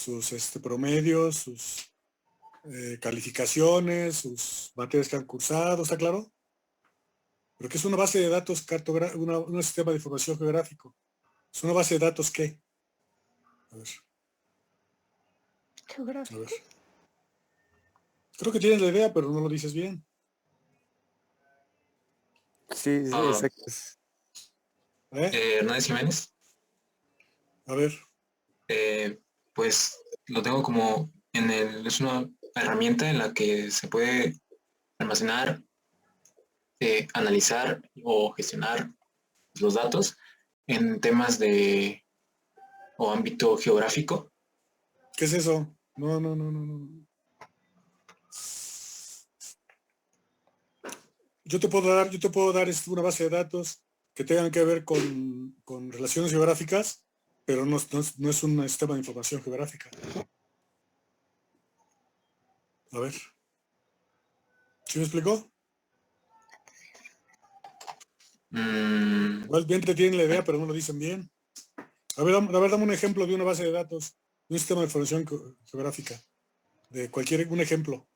sus promedios, sus calificaciones, sus materias que han cursado, ¿está claro? Pero ¿qué es una base de datos un sistema de información geográfico? ¿Es una base de datos qué? A ver. Geográfico. A ver. Creo que tienes la idea, pero no lo dices bien. Sí, exacto. Hernández Jiménez. A ver. Pues lo tengo como es una herramienta en la que se puede almacenar, analizar o gestionar los datos en temas o ámbito geográfico. ¿Qué es eso? No. Yo te puedo dar una base de datos que tengan que ver con relaciones geográficas, pero no es un sistema de información geográfica. A ver. ¿Sí me explicó? Igual bien te tienen la idea, pero no lo dicen bien. A ver, dame un ejemplo de una base de datos, de un sistema de información geográfica. De un ejemplo.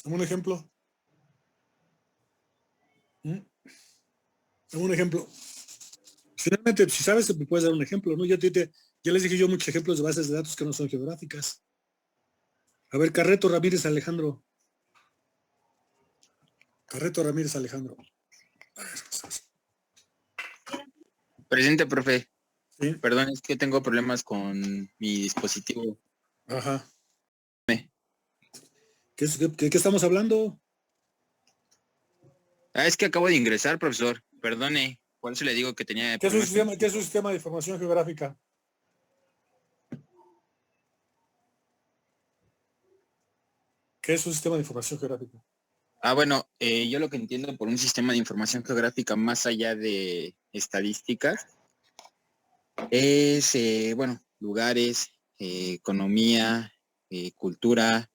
Dame un ejemplo. Dame un ejemplo. Finalmente, si sabes, me puedes dar un ejemplo, ¿no? Ya les dije yo muchos ejemplos de bases de datos que no son geográficas. A ver, Carreto Ramírez Alejandro. Presente, profe. ¿Sí? Perdón, es que tengo problemas con mi dispositivo. Ajá. ¿Qué estamos hablando? Es que acabo de ingresar, profesor. Perdone. Por eso le digo que tenía ¿Qué es un problemas. sistema de información geográfica? ¿Qué es un sistema de información geográfica? Bueno, yo lo que entiendo por un sistema de información geográfica más allá de estadísticas es, lugares, economía, cultura,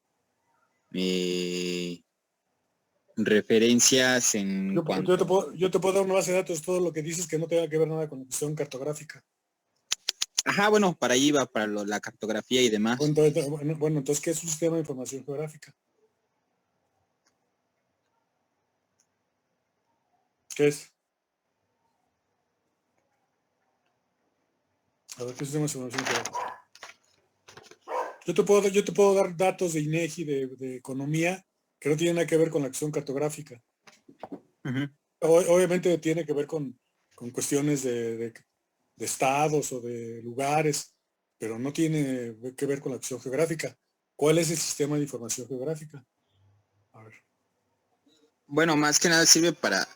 referencias en cuanto... Yo te puedo dar una base de datos, todo lo que dices que no tenga que ver nada con la cuestión cartográfica. Ajá, bueno, para ahí va, para la cartografía y demás. Bueno, entonces, ¿qué es un sistema de información geográfica? ¿Qué es? A ver, ¿qué sistema de información geográfica? Yo te puedo dar datos de INEGI, de economía, que no tienen nada que ver con la cuestión cartográfica. Uh-huh. Obviamente tiene que ver con cuestiones de estados o de lugares, pero no tiene que ver con la cuestión geográfica. ¿Cuál es el sistema de información geográfica? A ver. Bueno, más que nada sirve para...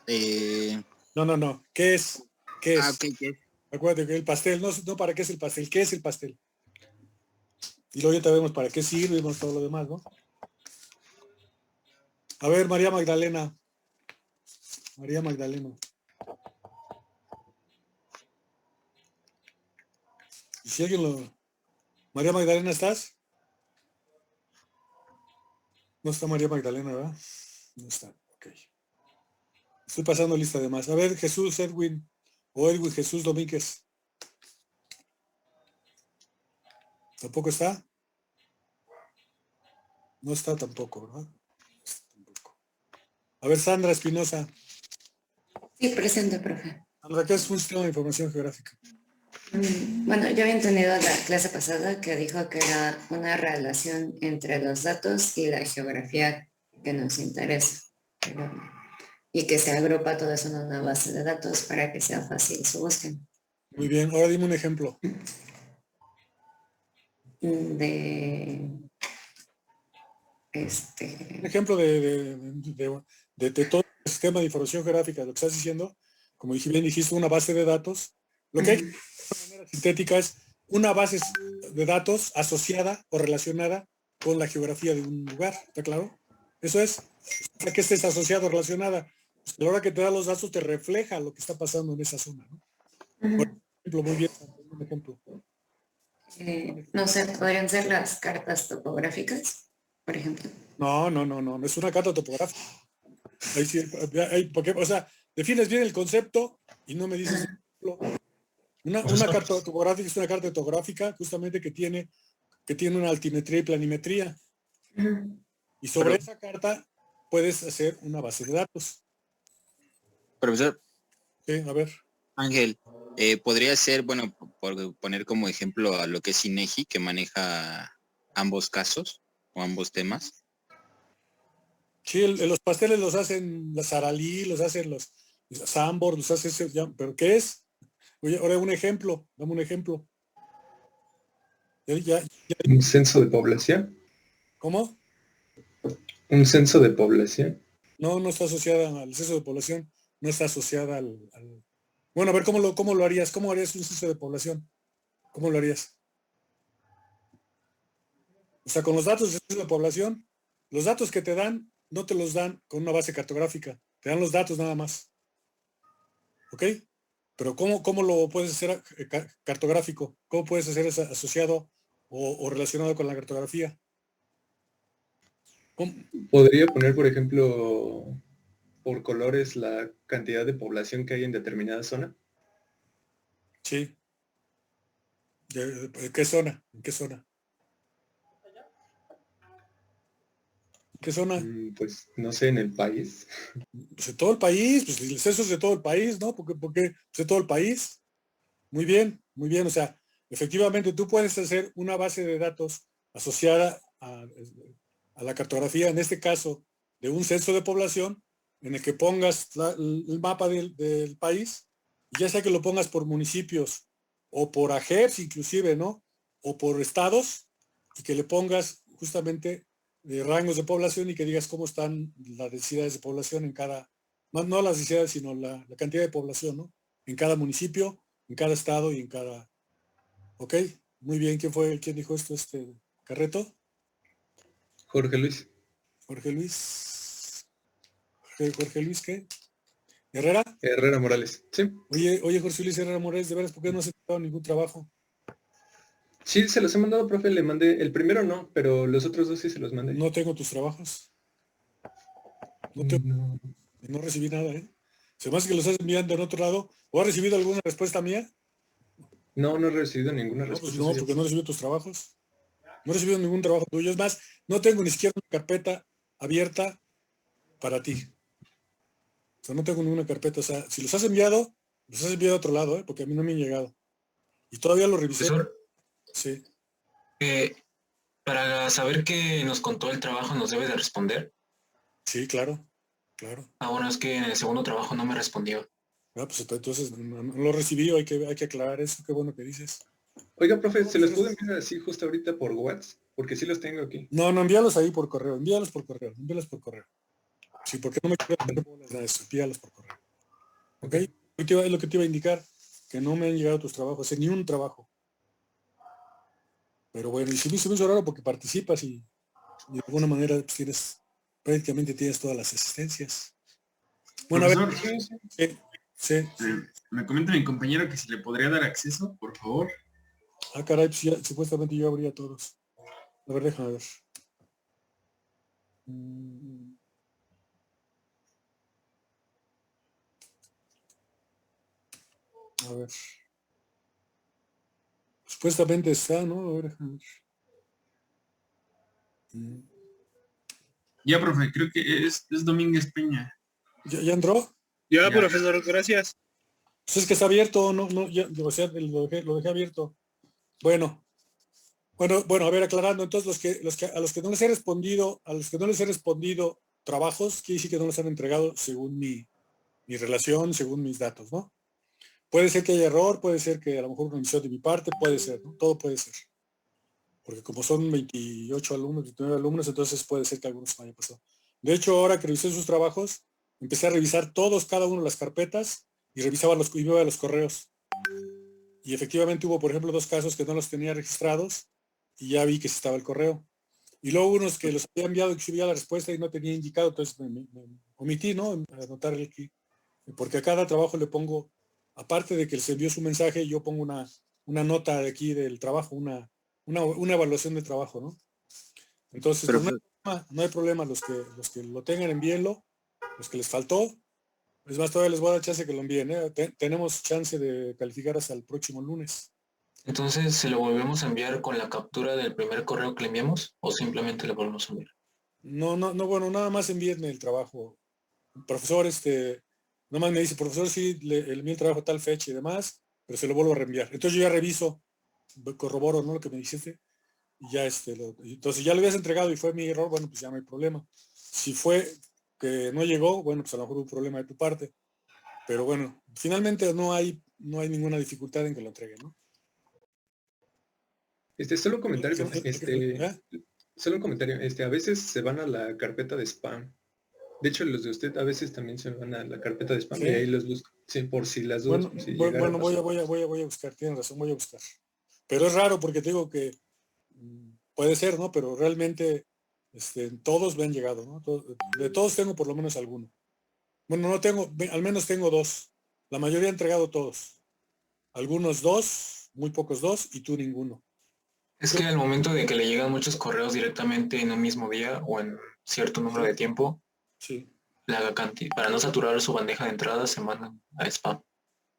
No. ¿Qué es? ¿Qué es? Ok, ¿qué es? Acuérdate que el pastel, no para qué es el pastel, ¿qué es el pastel? Y luego ya sabemos para qué sirve y todo lo demás, ¿no? A ver, María Magdalena. Y si alguien lo... María Magdalena, ¿estás? No está María Magdalena, ¿verdad? No está, ok. Estoy pasando lista de más. A ver, Jesús Edwin, o Edwin Jesús Domínguez. ¿Tampoco está? No está tampoco, ¿verdad? Tampoco. A ver, Sandra Espinosa. Sí, presente, profe. Sandra, ¿qué es un sistema de información geográfica? Bueno, yo había entendido la clase pasada que dijo que era una relación entre los datos y la geografía que nos interesa. Y que se agrupa todo eso en una base de datos para que sea fácil su búsqueda. Muy bien, ahora dime un ejemplo. Un ejemplo de todo el sistema de información geográfica, lo que estás diciendo, como bien dijiste, una base de datos. Lo que hay que hacer de manera sintética es una base de datos asociada o relacionada con la geografía de un lugar, ¿está claro? Eso es. ¿A qué estés asociado o relacionada? Pues a la hora que te da los datos te refleja lo que está pasando en esa zona, ¿no? Por ejemplo, muy bien, un ejemplo. No sé, podrían ser las cartas topográficas, por ejemplo. No es una carta topográfica. Ahí sí, porque, o sea, defines bien el concepto y no me dices ejemplo. Una carta topográfica es una carta topográfica justamente que tiene una altimetría y planimetría. Y sobre esa carta puedes hacer una base de datos. Profesor A ver. Ángel, podría ser, bueno, por poner como ejemplo a lo que es INEGI, que maneja ambos casos o ambos temas. Sí, los pasteles los hacen las Aralí, los hacen los Sambor, los hace ¿pero qué es? Oye, ahora un ejemplo, dame un ejemplo. ¿Un censo de población? ¿Cómo? ¿Un censo de población? No está asociada al censo de población, no está asociada Bueno, a ver, ¿cómo lo harías? ¿Cómo harías un censo de población? ¿Cómo lo harías? O sea, con los datos del censo de población, los datos que te dan, no te los dan con una base cartográfica, te dan los datos nada más. ¿Ok? Pero ¿cómo lo puedes hacer cartográfico? ¿Cómo puedes hacer eso asociado o relacionado con la cartografía? ¿Cómo? Podría poner, por ejemplo, por colores la cantidad de población que hay en determinada zona. Sí. ¿En qué zona? ¿En qué zona? ¿En qué zona? Pues no sé, en el país. Pues de todo el país, pues el censo es de todo el país, ¿no? ¿Por qué? Pues de todo el país. Muy bien, muy bien. O sea, efectivamente tú puedes hacer una base de datos asociada a la cartografía, en este caso, de un censo de población, en el que pongas el mapa del país, y ya sea que lo pongas por municipios o por AGEPs inclusive, ¿no? O por estados, y que le pongas justamente rangos de población y que digas cómo están las densidades de población en cada, no las densidades, sino la cantidad de población, ¿no? En cada municipio, en cada estado y en cada... ¿Ok? Muy bien. ¿Quién dijo esto? ¿Carreto? Jorge Luis. Jorge Luis. ¿Jorge Luis qué? ¿Herrera? Herrera Morales. Sí. Oye, Jorge Luis Herrera Morales, de veras, ¿por qué no has dado ningún trabajo? Sí, se los he mandado, profe, le mandé. El primero no, pero los otros dos sí se los mandé. No tengo tus trabajos. No recibí nada, ¿eh? Se me hace que los estás enviando en otro lado. ¿O has recibido alguna respuesta mía? No he recibido ninguna No, pues respuesta. no, porque no he recibido tus trabajos. No he recibido ningún trabajo tuyo. Es más, no tengo ni siquiera una carpeta abierta para ti. O sea, no tengo ninguna carpeta. O sea, si los has enviado a otro lado, ¿eh? Porque a mí no me han llegado. Y todavía lo revisé. Profesor, Sí. para saber que nos contó el trabajo, ¿nos debe de responder? Sí, claro. Claro. Bueno, es que en el segundo trabajo no me respondió. Pues entonces no lo recibí, hay que aclarar eso. Qué bueno que dices. Oiga, profe, ¿se los puedo enviar así justo ahorita por WhatsApp? Porque sí los tengo aquí. No, envíalos ahí por correo. Envíalos por correo. Sí, porque no me quiero hacer bolas de eso. Envíalos por correo. ¿Ok? Es lo que te iba a indicar, que no me han llegado tus trabajos, ni un trabajo. Pero bueno, y se me hizo raro porque participas y de alguna manera pues, prácticamente tienes todas las asistencias. Bueno, Profesor, a ver. Sí. Me comenta mi compañero que si le podría dar acceso, por favor. Caray, pues ya, supuestamente yo abría todos. A ver, déjame ver. A ver. Supuestamente está, ¿no? A ver, déjame ver. Ya, profe, creo que es Domínguez Peña. ¿Ya entró? Ya, profesor, gracias. Pues es que está abierto, no, o sea, lo dejé abierto. Bueno, a ver, aclarando, entonces a los que no les he respondido trabajos, quiere decir que no les han entregado según mi relación, según mis datos, ¿no? Puede ser que haya error, puede ser que a lo mejor una omisión de mi parte, puede ser, ¿no? Todo puede ser. Porque como son 28 alumnos, 29 alumnos, entonces puede ser que algunos me haya pasado. De hecho, ahora que revisé sus trabajos, empecé a revisar cada uno de las carpetas y revisaba iba a los correos. Y efectivamente hubo, por ejemplo, 2 casos que no los tenía registrados y ya vi que sí estaba el correo. Y luego unos que los había enviado y subía la respuesta y no tenía indicado, entonces me omití, ¿no? Anotar aquí. Porque a cada trabajo le pongo, aparte de que se envió su mensaje, yo pongo una nota de aquí del trabajo, una evaluación de trabajo, ¿no? Entonces, pues, no hay problema, los que lo tengan, envíenlo, los que les faltó, Es más, todavía les voy a dar chance que lo envíen, ¿eh? Tenemos chance de calificar hasta el próximo lunes. Entonces, ¿se lo volvemos a enviar con la captura del primer correo que le enviamos o simplemente le volvemos a enviar? No, bueno, nada más envíenme el trabajo. Profesor, nada más me dice, profesor, sí, le envié el trabajo a tal fecha y demás, pero se lo vuelvo a reenviar. Entonces yo ya reviso, corroboro, ¿no? Lo que me dijiste, y ya entonces ya lo habías entregado y fue mi error, bueno, pues ya no hay problema. Si fue que no llegó, bueno, pues a lo mejor hubo un problema de tu parte. Pero bueno, finalmente no hay ninguna dificultad en que lo entreguen, ¿no? Solo un comentario, ¿Eh? solo un comentario, a veces se van a la carpeta de spam. De hecho, los de usted a veces también se van a la carpeta de spam ¿Sí? y ahí los busco. Sí, por si las dudas, Bueno, si llegara a pasar. voy a buscar, tienen razón, voy a buscar. Pero es raro porque te digo que puede ser, ¿no? Pero realmente todos me han llegado, ¿no? De todos tengo por lo menos alguno. Bueno, no tengo, al menos tengo dos. La mayoría ha entregado todos. Algunos dos, muy pocos dos, y tú ninguno. Es que al momento de que le llegan muchos correos directamente en un mismo día o en cierto número de tiempo, Sí. para no saturar su bandeja de entrada se mandan a spam.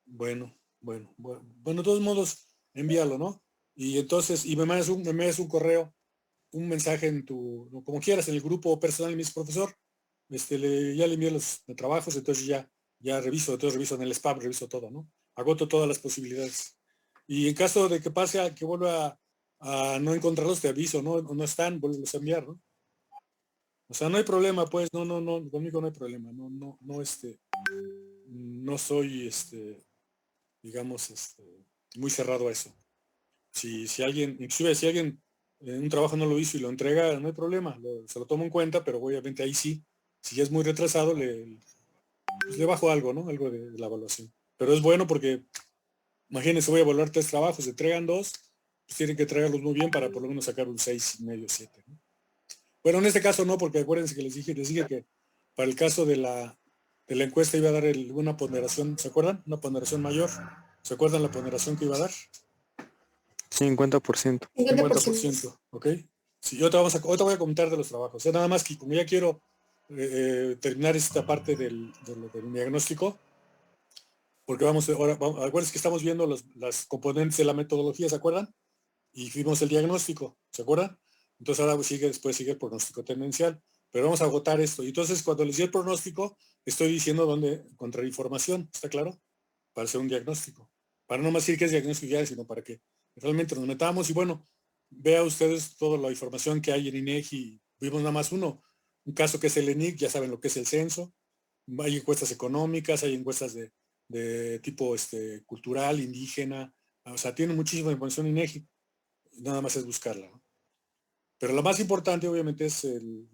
Bueno, de todos modos, envíalo, ¿no? Y entonces, y me mandas un correo, un mensaje en como quieras, en el grupo personal de mis profesor, ya le envío los trabajos, entonces ya reviso en el spam, reviso todo, ¿no? Agoto todas las posibilidades. Y en caso de que pase a que vuelva a no encontrarlos, te aviso, ¿no? No están, vuelves a enviar, ¿no? O sea, no hay problema, pues, no, conmigo no hay problema, no soy, digamos, muy cerrado a eso. Si alguien, inclusive si alguien un trabajo no lo hizo y lo entrega, no hay problema, se lo tomo en cuenta, pero obviamente ahí sí, si ya es muy retrasado, pues le bajo algo, ¿no? Algo de la evaluación. Pero es bueno porque, imagínense, voy a evaluar 3 trabajos, se entregan 2, pues tienen que entregarlos muy bien para por lo menos sacar un 6,5, 7, ¿no? Bueno, en este caso no, porque acuérdense que les dije que para el caso de la encuesta iba a dar una ponderación, ¿se acuerdan? Una ponderación mayor. ¿Se acuerdan la ponderación que iba a dar? 50%. 50%, ¿ok? Sí, yo ahorita voy a comentar de los trabajos. Nada más que como ya quiero terminar esta parte del diagnóstico, porque acuérdense que estamos viendo las componentes de la metodología, ¿se acuerdan? Y vimos el diagnóstico, ¿se acuerdan? Entonces ahora después sigue el pronóstico tendencial, pero vamos a agotar esto. Y entonces cuando les di el pronóstico, estoy diciendo dónde encontrar información, ¿está claro? Para hacer un diagnóstico. Para no más decir que es diagnóstico ya, sino para que realmente nos metamos y bueno, vea ustedes toda la información que hay en INEGI. Vimos nada más un caso que es el ENIC, ya saben lo que es el censo. Hay encuestas económicas, hay encuestas de tipo cultural, indígena. O sea, tiene muchísima información INEGI. Nada más es buscarla, ¿no? Pero lo más importante obviamente es el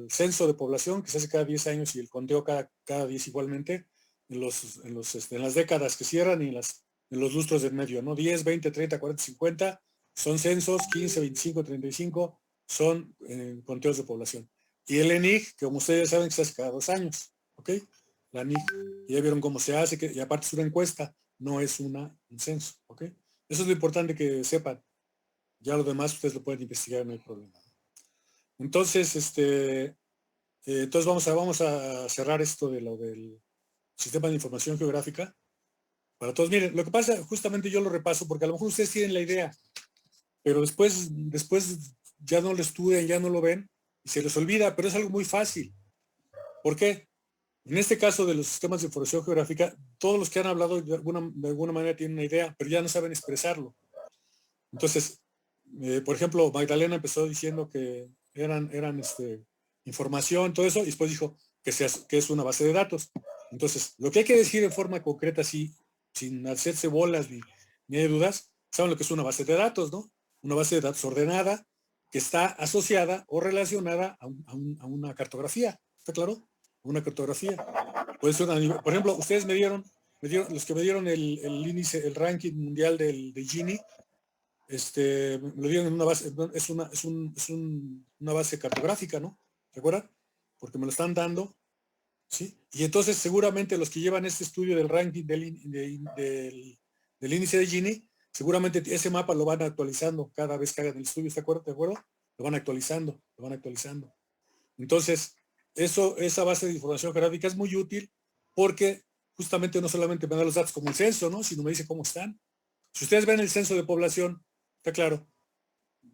censo de población que se hace cada 10 años y el conteo cada 10 igualmente en las décadas que cierran y en los lustros del medio, ¿no? 10, 20, 30, 40, 50 son censos, 15, 25, 35 son conteos de población. Y el ENIC, que como ustedes saben, se hace cada 2 años, ¿ok? La ENIC, ya vieron cómo se hace, y aparte es una encuesta, no es un censo, ¿ok? Eso es lo importante que sepan. Ya lo demás ustedes lo pueden investigar, no hay problema. Entonces, entonces vamos a cerrar esto de lo del sistema de información geográfica. Para todos, miren, lo que pasa, justamente yo lo repaso, porque a lo mejor ustedes tienen la idea, pero después ya no lo estudian, ya no lo ven, y se les olvida, pero es algo muy fácil. ¿Por qué? En este caso de los sistemas de información geográfica, todos los que han hablado de alguna manera tienen una idea, pero ya no saben expresarlo. Entonces, por ejemplo, Magdalena empezó diciendo que eran información, todo eso, y después dijo que es una base de datos. Entonces, lo que hay que decir en forma concreta, así, sin hacerse bolas ni hay dudas, saben lo que es una base de datos, ¿no? Una base de datos ordenada que está asociada o relacionada a una cartografía, ¿está claro? Una cartografía. Puede ser por ejemplo, ustedes los que me dieron el índice, el ranking mundial de Gini, lo dieron en una base, una base cartográfica, ¿no? ¿Se acuerdan? Porque me lo están dando, ¿sí? Y entonces seguramente los que llevan este estudio del ranking del índice de Gini, seguramente ese mapa lo van actualizando cada vez que hagan el estudio, ¿de acuerdo? Lo van actualizando, Entonces, esa base de información geográfica es muy útil porque justamente no solamente me da los datos como el censo, ¿no? Sino me dice cómo están. Si ustedes ven el censo de población, está claro,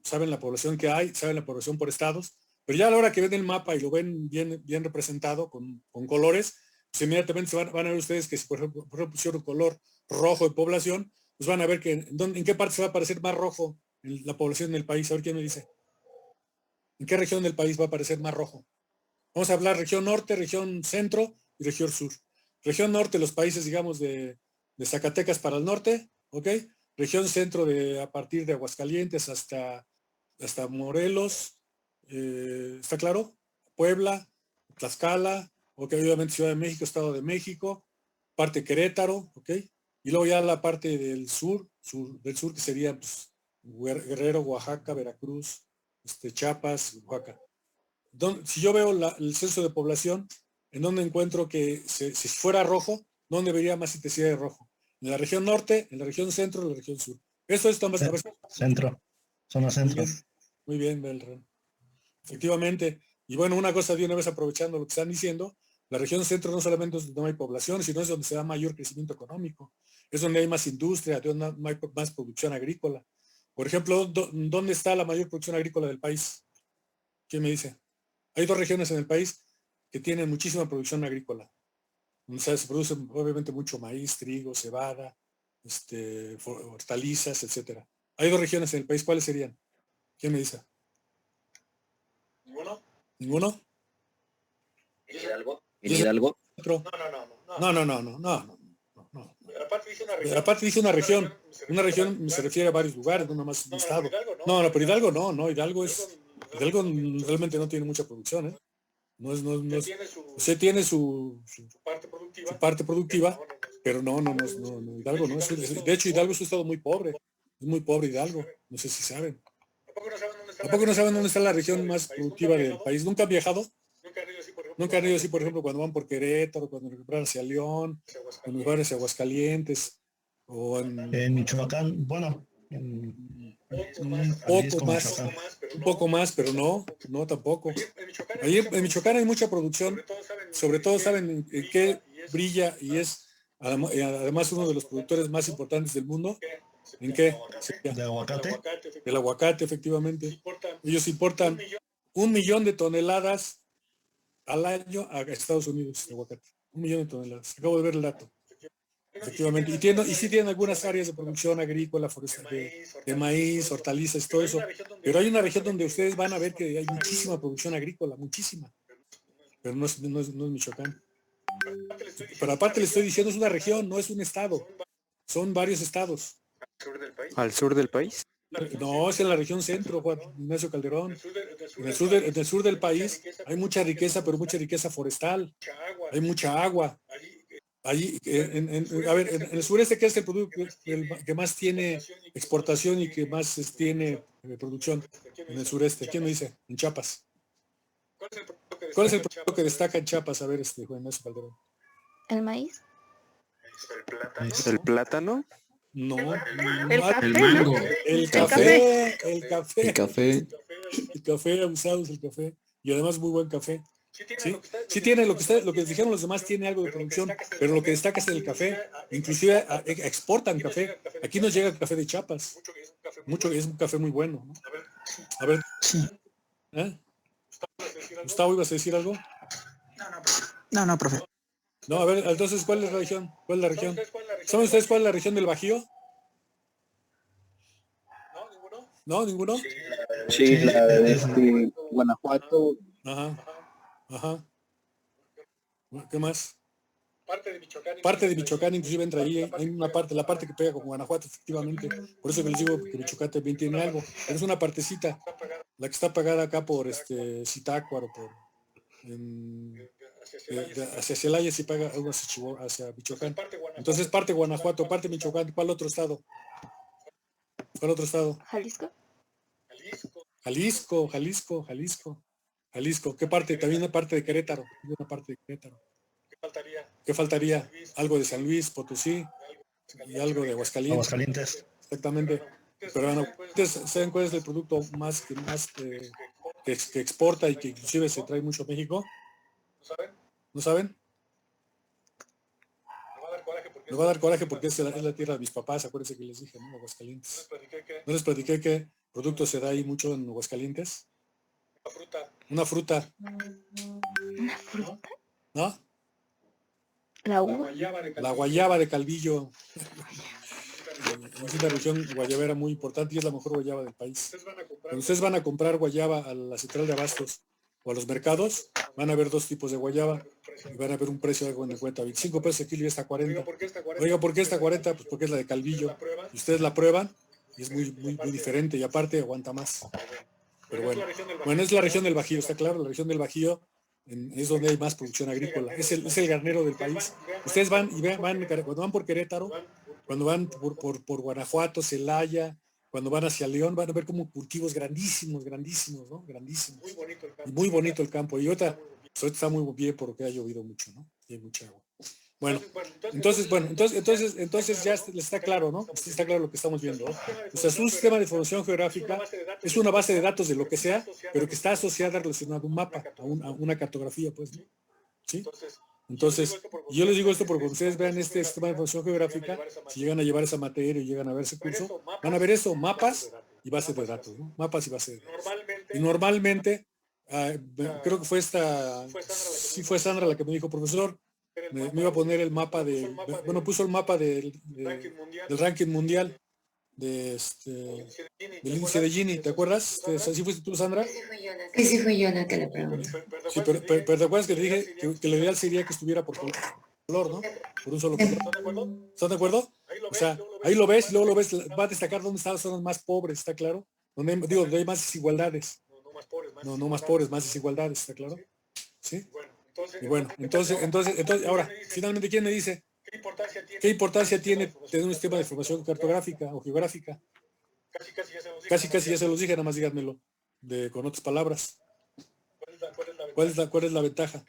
saben la población que hay, saben la población por estados, pero ya a la hora que ven el mapa y lo ven bien representado con colores, pues inmediatamente van a ver ustedes que si por ejemplo pusieron color rojo de población, pues van a ver que en qué parte se va a aparecer más rojo la población del país. A ver quién me dice. ¿En qué región del país va a aparecer más rojo? Vamos a hablar región norte, región centro y región sur. Región norte, los países, digamos, de Zacatecas para el norte, ¿ok? Región centro a partir de Aguascalientes hasta Morelos, ¿está claro? Puebla, Tlaxcala, ok, obviamente Ciudad de México, Estado de México, parte Querétaro, ok, y luego ya la parte del sur que sería pues, Guerrero, Oaxaca, Veracruz, Chiapas, Oaxaca. Si yo veo el censo de población, en donde encuentro que si fuera rojo, ¿dónde vería más intensidad de rojo? En la región norte, en la región centro, en la región sur. Eso es más centro, zona centro. Muy bien, Beltrán. Efectivamente. Y bueno, una cosa de una vez aprovechando lo que están diciendo, la región centro no solamente es donde no hay población, sino es donde se da mayor crecimiento económico. Es donde hay más industria, donde hay más producción agrícola. Por ejemplo, ¿dónde está la mayor producción agrícola del país? ¿Quién me dice? Hay 2 regiones en el país que tienen muchísima producción agrícola. O sea, se produce obviamente mucho maíz, trigo, cebada, hortalizas, etcétera. Hay 2 regiones en el país. ¿Cuáles serían? ¿Quién me dice? ¿Ninguno? ¿Ninguno? ¿Hidalgo? ¿Hidalgo? No. Aparte dice una región. Una región se refiere a varios lugares, no más un estado. No, pero Hidalgo no. Hidalgo realmente no tiene mucha producción, ¿eh? Usted tiene su parte productiva, pero no, Hidalgo no. De hecho, Hidalgo es un estado muy pobre. Es muy pobre Hidalgo. No sé si saben. ¿A poco no saben dónde está la región más productiva del país? ¿Nunca han viajado? Nunca han ido así, por ejemplo, cuando van por Querétaro, cuando van hacia León, cuando van hacia Aguascalientes, o en Michoacán, bueno, un poco más, pero no tampoco. Ahí en Michoacán hay mucha producción, sobre todo saben en qué brilla y es además uno de los productores más importantes del mundo. ¿En qué? ¿De aguacate? Del aguacate, efectivamente. Ellos importan 1 millón de toneladas al año a Estados Unidos de aguacate. 1 millón de toneladas. Acabo de ver el dato. Efectivamente. Y sí tienen algunas áreas de producción agrícola, forestal, de maíz, hortalizas, todo eso. Pero hay una región donde ustedes van a ver que hay muchísima producción agrícola, muchísima. Pero no es Michoacán. Pero aparte le estoy diciendo, es una región, no es un estado. Son varios estados. ¿Al sur del país? No, es en la región centro, Juan Ignacio Calderón. En el sur del país hay mucha riqueza, pero mucha riqueza forestal. Hay mucha agua. Allí, en el sureste, ¿qué es el producto que más tiene exportación y que más tiene producción? En el sureste. ¿Quién me dice? En Chiapas. ¿Cuál es el producto que destaca en Chiapas? A ver, Juan Ignacio Calderón. ¿El maíz? ¿El plátano? No. El café, mango. El café. El café, abusados el café. Y además muy buen café. Sí tiene lo que dijeron los demás, tiene algo de producción, pero lo que destaca es el café. Inclusive exportan café. Aquí nos llega el café de Chiapas. Es un café muy bueno, ¿no? A ver. ¿Eh? Gustavo, ¿ibas a decir algo? No, profe. No, a ver, entonces, ¿cuál es la región? ¿Cuál es la región? ¿Saben ustedes cuál es la región del Bajío? ¿No? ¿Ninguno? Sí, la de Guanajuato. Ajá. ¿Qué más? Parte de Michoacán, inclusive entra ahí. Hay una parte, la parte que pega con Guanajuato, efectivamente. Por eso que les digo que Michoacán también tiene algo. Pero es una partecita, la que está pagada acá por Zitácuaro, hacia Celaya se paga algo hacia Michoacán. Entonces parte Guanajuato, parte Michoacán. ¿Cuál otro estado? Jalisco. Jalisco. ¿Qué parte? También una parte de Querétaro. ¿Qué faltaría? Algo de San Luis, Potosí y algo de Aguascalientes. Exactamente. Pero ¿saben cuál es el producto que exporta y que inclusive se trae mucho a México? ¿No saben? Me va a dar coraje porque es la tierra de mis papás, acuérdense que les dije, ¿no? Aguascalientes. ¿No les platiqué qué producto se da ahí mucho en Aguascalientes? Una fruta. ¿Una fruta? ¿No? ¿La uva? La guayaba de Calvillo. Es una región guayabera muy importante y es la mejor guayaba del país. Cuando ustedes van a comprar guayaba a la central de abastos o a los mercados, van a ver dos tipos de guayaba y van a ver un precio de cuenta, 25 pesos el kilo y está 40. Oiga, ¿por qué está 40? Pues porque es la de Calvillo. Y ustedes la prueban y es muy diferente y aparte aguanta más. Pero bueno, es la región del Bajío, está claro, la región del Bajío es donde hay más producción agrícola, es el granero del país. Ustedes van y cuando van por Querétaro, cuando van por Guanajuato, Celaya, cuando van hacia León, van a ver como cultivos grandísimos, ¿no? Grandísimos. Muy bonito el campo. Y ahorita está muy bien porque ha llovido mucho, ¿no? Y hay mucha agua. Bueno, entonces ya les está claro, ¿no? Está claro lo que estamos viendo, ¿no? O sea, su sistema de información geográfica es una base de datos de lo que sea, pero que está asociada, relacionada a un mapa, a una cartografía, pues, ¿no? ¿Sí? Entonces, yo les digo esto porque cuando ustedes vean este sistema de información geográfica, si llegan a llevar esa materia y llegan a ver ese curso, van a ver eso, mapas y bases de datos, ¿no? Mapas y bases de datos. Y normalmente, creo que fue fue Sandra la que me dijo, profesor, me iba a poner el mapa puso el mapa del ranking mundial del índice de Gini, ¿te acuerdas? ¿Así fuiste tú, Sandra? Sí, fui yo la que le pregunté. Sí, pero ¿te acuerdas que le dije que lo ideal sería que estuviera por color, ¿no? Por un solo color. ¿Están de acuerdo? O sea, ahí lo ves y luego lo ves, va a destacar dónde están las zonas más pobres, ¿está claro? Donde hay más desigualdades. No más pobres, más desigualdades, ¿está claro? ¿Sí? Y bueno, entonces, ahora, finalmente, ¿quién me dice? ¿Qué importancia tiene tener un sistema de información cartográfica o geográfica? Casi ya se los dije, nada más díganmelo con otras palabras. ¿Cuál es la ventaja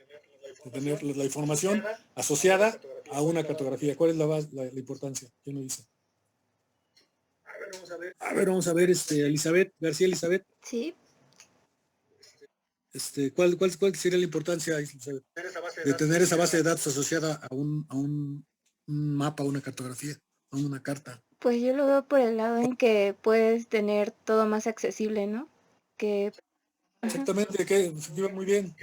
de tener la información asociada a una cartografía? ¿Cuál es la importancia? ¿Quién me dice? A ver, vamos a ver, Elizabeth, García Elizabeth. Sí. ¿Cuál sería la importancia, Elizabeth, de tener esa base de datos asociada a un mapa, a una cartografía, a una carta? Pues yo lo veo por el lado en que puedes tener todo más accesible, ¿no? Exactamente, que muy bien.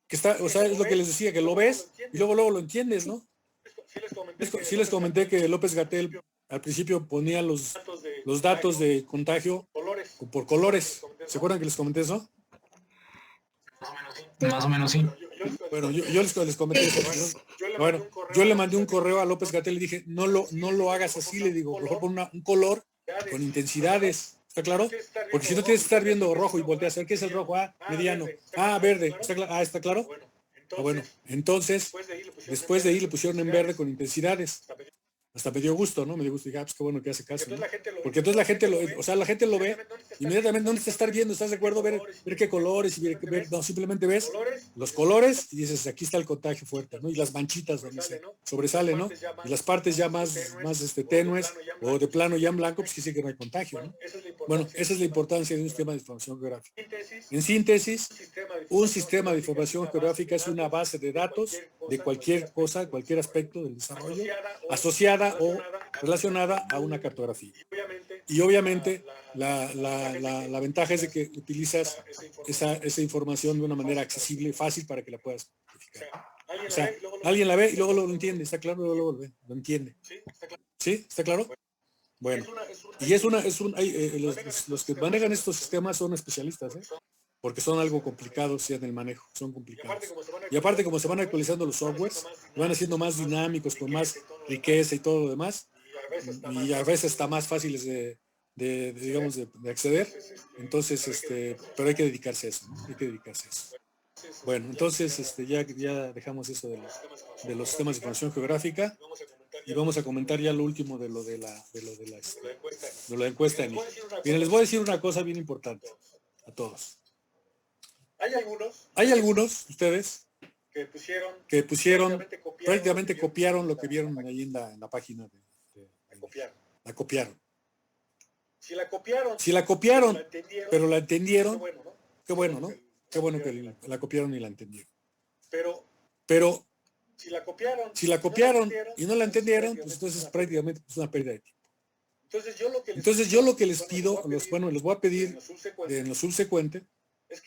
Que está, o sea, es lo que les decía, que lo ves y luego lo entiendes, ¿no? Sí les comenté que López-Gatell al principio ponía los datos de contagio por colores. ¿Se acuerdan que les comenté eso? Más o menos sí. Bueno, yo les comenté eso. Bueno, yo le mandé un correo a López-Gatell y le dije, no lo hagas así, le digo, mejor pon un color con intensidades. ¿Está claro? Porque si no tienes que estar viendo rojo y volteas a ver qué es el rojo, mediano, verde, ¿está claro? Bueno, entonces, después de ahí le pusieron en verde con intensidades. Hasta me dio gusto, ¿no? Me dio gusto y dije, pues qué bueno que hace caso, ¿no? Porque entonces la gente lo ve, inmediatamente no necesitas estar viendo, ¿estás de acuerdo? Ver qué colores y no, simplemente ves los colores y dices, aquí está el contagio fuerte, ¿no? Y las manchitas donde se sobresale, ¿no? Y las partes ya más tenues o de plano ya en blanco, pues sí que no hay contagio, ¿no? Bueno, esa es la importancia de un sistema de información geográfica. En síntesis, un sistema de información geográfica es una base de datos de cualquier cosa, cualquier aspecto del desarrollo, asociada o relacionada a una cartografía. Y obviamente la ventaja es de que utilizas esa información de una manera accesible y fácil para que la puedas verificar. O sea, alguien la ve y luego lo entiende, ¿está claro? Luego lo entiende. ¿Sí? ¿Está claro? Bueno, y los que manejan estos sistemas son especialistas, ¿eh? Porque son algo complicados ya en el manejo, son complicados. Y aparte, como se van actualizando los softwares, van haciendo más dinámicos, con más riqueza y todo lo demás, y a veces está más fáciles de acceder. Entonces, pero hay que dedicarse a eso, ¿no? Hay que dedicarse a eso. Bueno, entonces ya dejamos eso de los sistemas de información geográfica y vamos a comentar ya lo último de lo de la encuesta. Miren, les voy a decir una cosa bien importante a todos. Hay algunos ustedes que pusieron prácticamente copiaron lo que vieron ahí en la página la copiaron. Si la copiaron, pero la entendieron, qué bueno, ¿no? Qué bueno que la copiaron y la entendieron. Pero Si la copiaron y no la entendieron, pues entonces prácticamente es una pérdida de tiempo. Entonces yo lo que les pido, les voy a pedir en lo subsecuente, es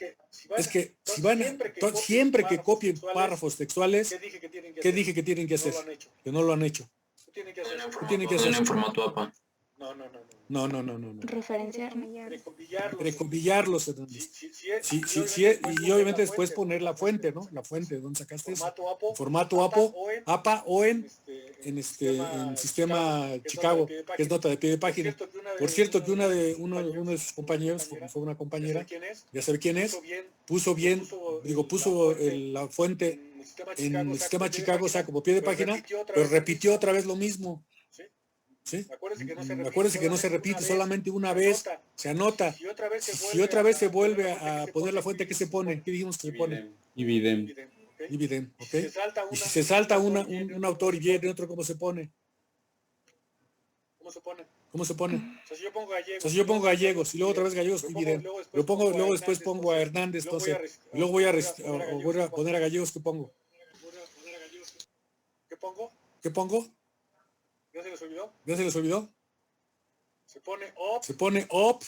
que si van siempre que copien párrafos textuales, ¿qué dije que tienen que hacer? Que no lo han hecho. ¿Qué tienen que hacer? En formato APA. No. Referenciar. Recobillarlos. Sí, y obviamente después poner la fuente, ¿no? La fuente, ¿de dónde sacaste eso? Formato APA o en sistema Chicago, que es nota de pie de página. Por cierto que uno de sus compañeros, como fue una compañera, ya sabe quién es, puso la fuente en el sistema Chicago, o sea, como pie de página, pero repitió otra vez lo mismo. ¿Sí? Acuérdense que no se repite, solamente una vez se anota. Si otra vez se vuelve a poner la fuente, ¿qué se pone? ¿Qué dijimos que se pone? Ibidem. ¿Ok? Y si se salta un autor y viene otro, ¿cómo se pone? ¿Cómo se pone? O sea, si yo pongo gallegos y luego otra vez gallegos, Ibidem. Luego después pongo a Hernández, entonces, y luego voy a poner a gallegos, ¿qué pongo? ¿Qué pongo? ¿Ya se les olvidó? Se pone OP,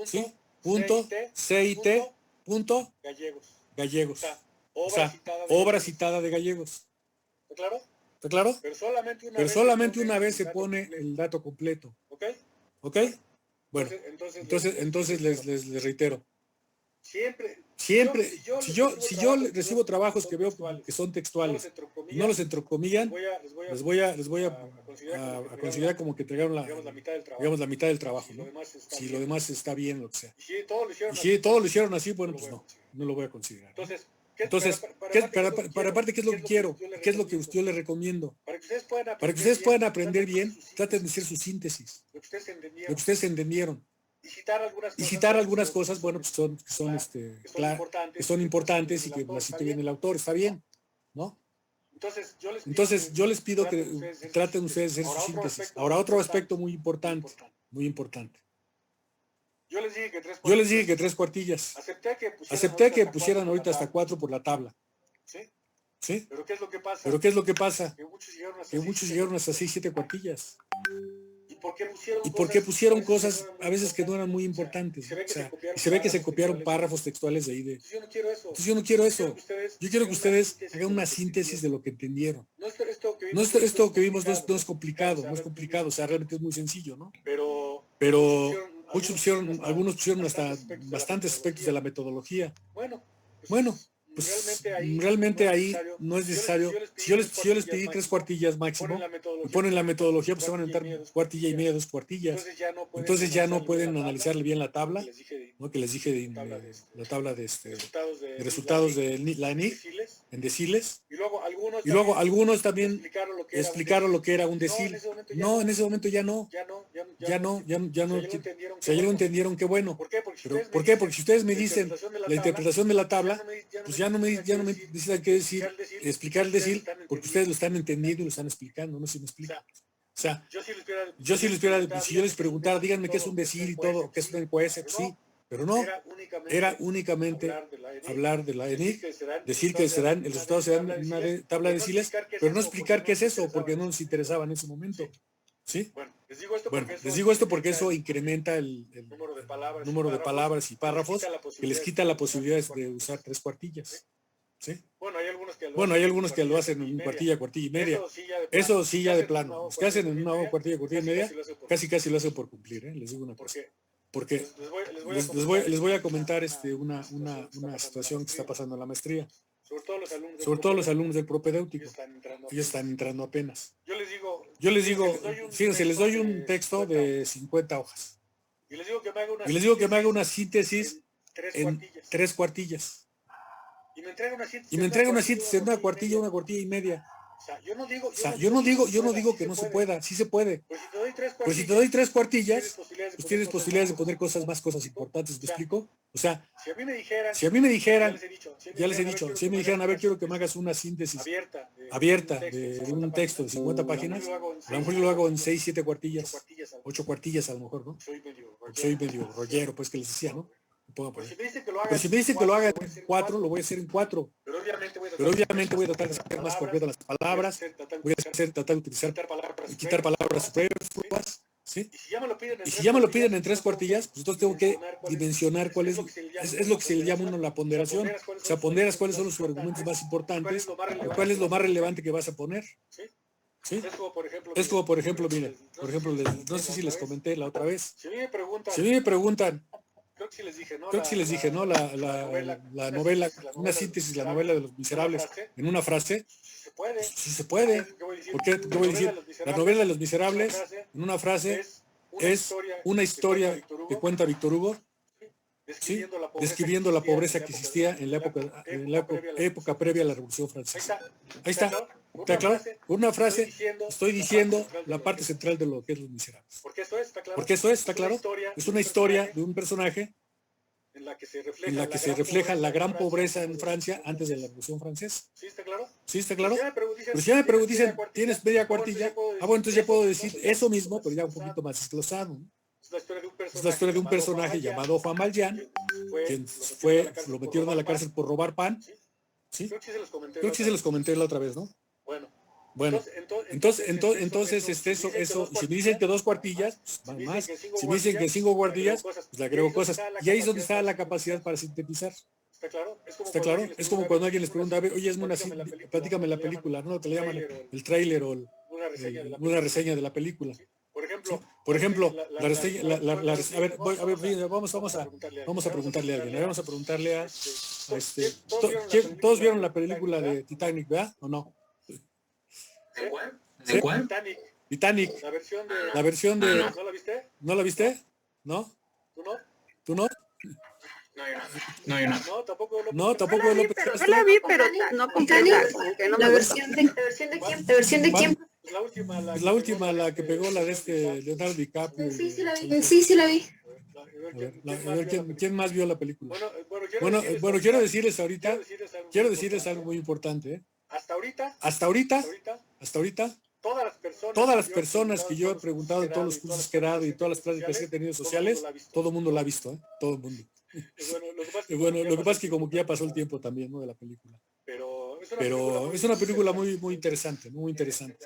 ¿sí? Punto, CIT, punto, gallegos. O sea, obra citada de gallegos. ¿Está claro? Pero solamente una vez se pone el dato completo. ¿Ok? Bueno, entonces les reitero. Siempre, si yo recibo trabajos que veo que son textuales y no los entrecomillan, les voy a considerar como que entregaron la mitad del trabajo, ¿no? Si lo demás está bien, lo que sea. Y si todos lo hicieron así, bueno, pues no lo voy a considerar, ¿no? Entonces, para aparte, ¿qué es lo que quiero? ¿Qué es lo que yo les recomiendo? Para que ustedes puedan aprender bien, traten de hacer su síntesis, lo que ustedes entendieron. Y citar algunas cosas, bueno, pues que son importantes y que las cite bien el autor, está bien, ¿no? Entonces yo les pido que traten ustedes de hacer su síntesis. Ahora, otro aspecto muy importante. Yo les dije que 3 cuartillas. Acepté que pusieran ahorita hasta 4 por la tabla. ¿Sí? Pero ¿qué es lo que pasa? Que muchos llegaron hasta 6, 7 cuartillas. ¿Y por qué pusieron cosas a veces que no eran muy importantes? O sea, y se ve que se copiaron párrafos textuales de ahí. Entonces yo no quiero eso. Yo quiero que ustedes hagan una síntesis de lo que entendieron. No esto que vimos no es complicado, o sea, realmente es muy sencillo, ¿no? Pero algunos pusieron hasta bastantes aspectos de la metodología. Bueno, pues realmente ahí no es necesario. Si yo les pedí 3 cuartillas máximo, y ponen la metodología, pues se van a entrar cuartilla y media, 2 cuartillas. Entonces ya no pueden analizarle bien la tabla, ¿no? Que les dije de la tabla de resultados de la ENIC en deciles. Y luego algunos también explicaron lo que era un decil. No, en ese momento ya no. O sea, ya lo entendieron, qué bueno. ¿Por qué? Porque si ustedes me dicen la interpretación de la tabla, pues ya no me dicen qué decir, explicar el decil, porque ustedes lo están entendiendo y lo están explicando, no se me explica. O sea, yo si yo les preguntara, díganme qué es un decil y todo, qué es un encueste, pues sí, pero no, era únicamente hablar de la ENIC, decir que el resultado serán en una tabla de deciles, pero no explicar qué es eso, porque no nos interesaba en ese momento. ¿Sí? Bueno, les digo esto porque eso incrementa el número de palabras y párrafos, que les quita la posibilidad de usar 3 cuartillas. ¿Sí? Bueno, hay algunos que lo hacen en cuartilla y media. Eso sí ya de plano. Los que hacen en una cuartilla y media, casi lo hacen por cumplir, ¿eh? Les digo una cosa. Porque les voy a comentar una situación que está pasando en la maestría. Sobre todo los alumnos del propedéutico. Ellos están entrando apenas. Yo les digo, fíjense, les doy un texto de 50 hojas. Y les digo que me haga una síntesis en 3 cuartillas. Y me entrega una síntesis en una cuartilla y media. Yo no digo que no se pueda, sí se puede. Pero si te doy 3 cuartillas, pues tienes posibilidades de poner más cosas importantes, ¿me explico? O sea, si a mí me dijeran, ya les he dicho, si me dijeran, a ver, quiero que me hagas una síntesis abierta de un texto de 50 páginas, a lo mejor yo lo hago en 6, 7 cuartillas, 8 cuartillas a lo mejor, ¿no? Soy medio rollero, pues que les decía, ¿no? pongo a Pues poner. si me dice que lo haga, Pero si me dice que lo haga en 4, lo voy a hacer en 4. Pero obviamente voy a tratar de hacer más concretas las palabras, voy a tratar de utilizar, quitar palabras superfluas, ¿sí? Y si ya me lo piden en 3 cuartillas, pues entonces tengo que dimensionar cuál es lo que se le llama uno la ponderación. O sea, ponderas cuáles son los argumentos más importantes, cuál es lo más relevante que vas a poner. ¿Sí? Es como, por ejemplo, miren, no sé si les comenté la otra vez. Si a mí me preguntan, creo que sí les dije, ¿no? La novela, una síntesis de la novela de Los Miserables en una frase. Sí se puede. ¿Por qué? ¿Qué voy a decir? La novela de Los Miserables en una frase es una historia que cuenta Víctor Hugo, ¿sí? Describiendo la pobreza que existía en la época previa a la Revolución Francesa. Ahí está. ¿Está claro? Con una frase estoy diciendo la parte central de lo que es Los Miserables. Porque eso es, ¿está claro? Es una historia de un personaje en la que se refleja la gran pobreza en Francia antes de la Revolución Francesa. ¿Sí está claro? ¿Sí está claro? Pero si ya me dicen, ¿tienes media cuartilla? Bueno, entonces ya puedo decir eso mismo, pero ya un poquito más desglosado. Es la historia de un personaje llamado Juan Valjean, quien lo metieron a la cárcel por robar pan. ¿Sí? Creo que sí se los comenté la otra vez, ¿no? Bueno, entonces eso, si me dicen que 2 cuartillas, pues más. Si me dicen que 5 cuartillas, pues le agrego cosas. Y ahí es donde está la capacidad para sintetizar. ¿Está claro? ¿Está claro? Es como cuando alguien les pregunta, a ver, oye, platícame la película, ¿no? Que le llaman el tráiler o una reseña de la película. Por ejemplo, la reseña, a ver, vamos a preguntarle a alguien, vamos a preguntarle a todos vieron la película de Titanic, ¿verdad? ¿O no? ¿De cuál? Titanic. La versión de... ¿No la viste? ¿No la viste? ¿No? ¿Tú no? No, yo no. No, tampoco López. Yo la vi, pero no completa. ¿La versión de quién? ¿La versión de quién? Es la última, la que pegó la de Leonardo DiCaprio. Sí, sí la vi. A ver, ¿quién más vio la película? Bueno, quiero decirles algo muy importante, ¿eh? Hasta ahorita, todas las personas que yo he preguntado en todos los cursos que he dado y todas las pláticas que he tenido sociales, todo el mundo la ha visto, ¿eh? Todo el mundo. Bueno, lo que pasa es que como que ya pasó el tiempo también, ¿no? De la película. Pero es una película muy interesante, muy interesante.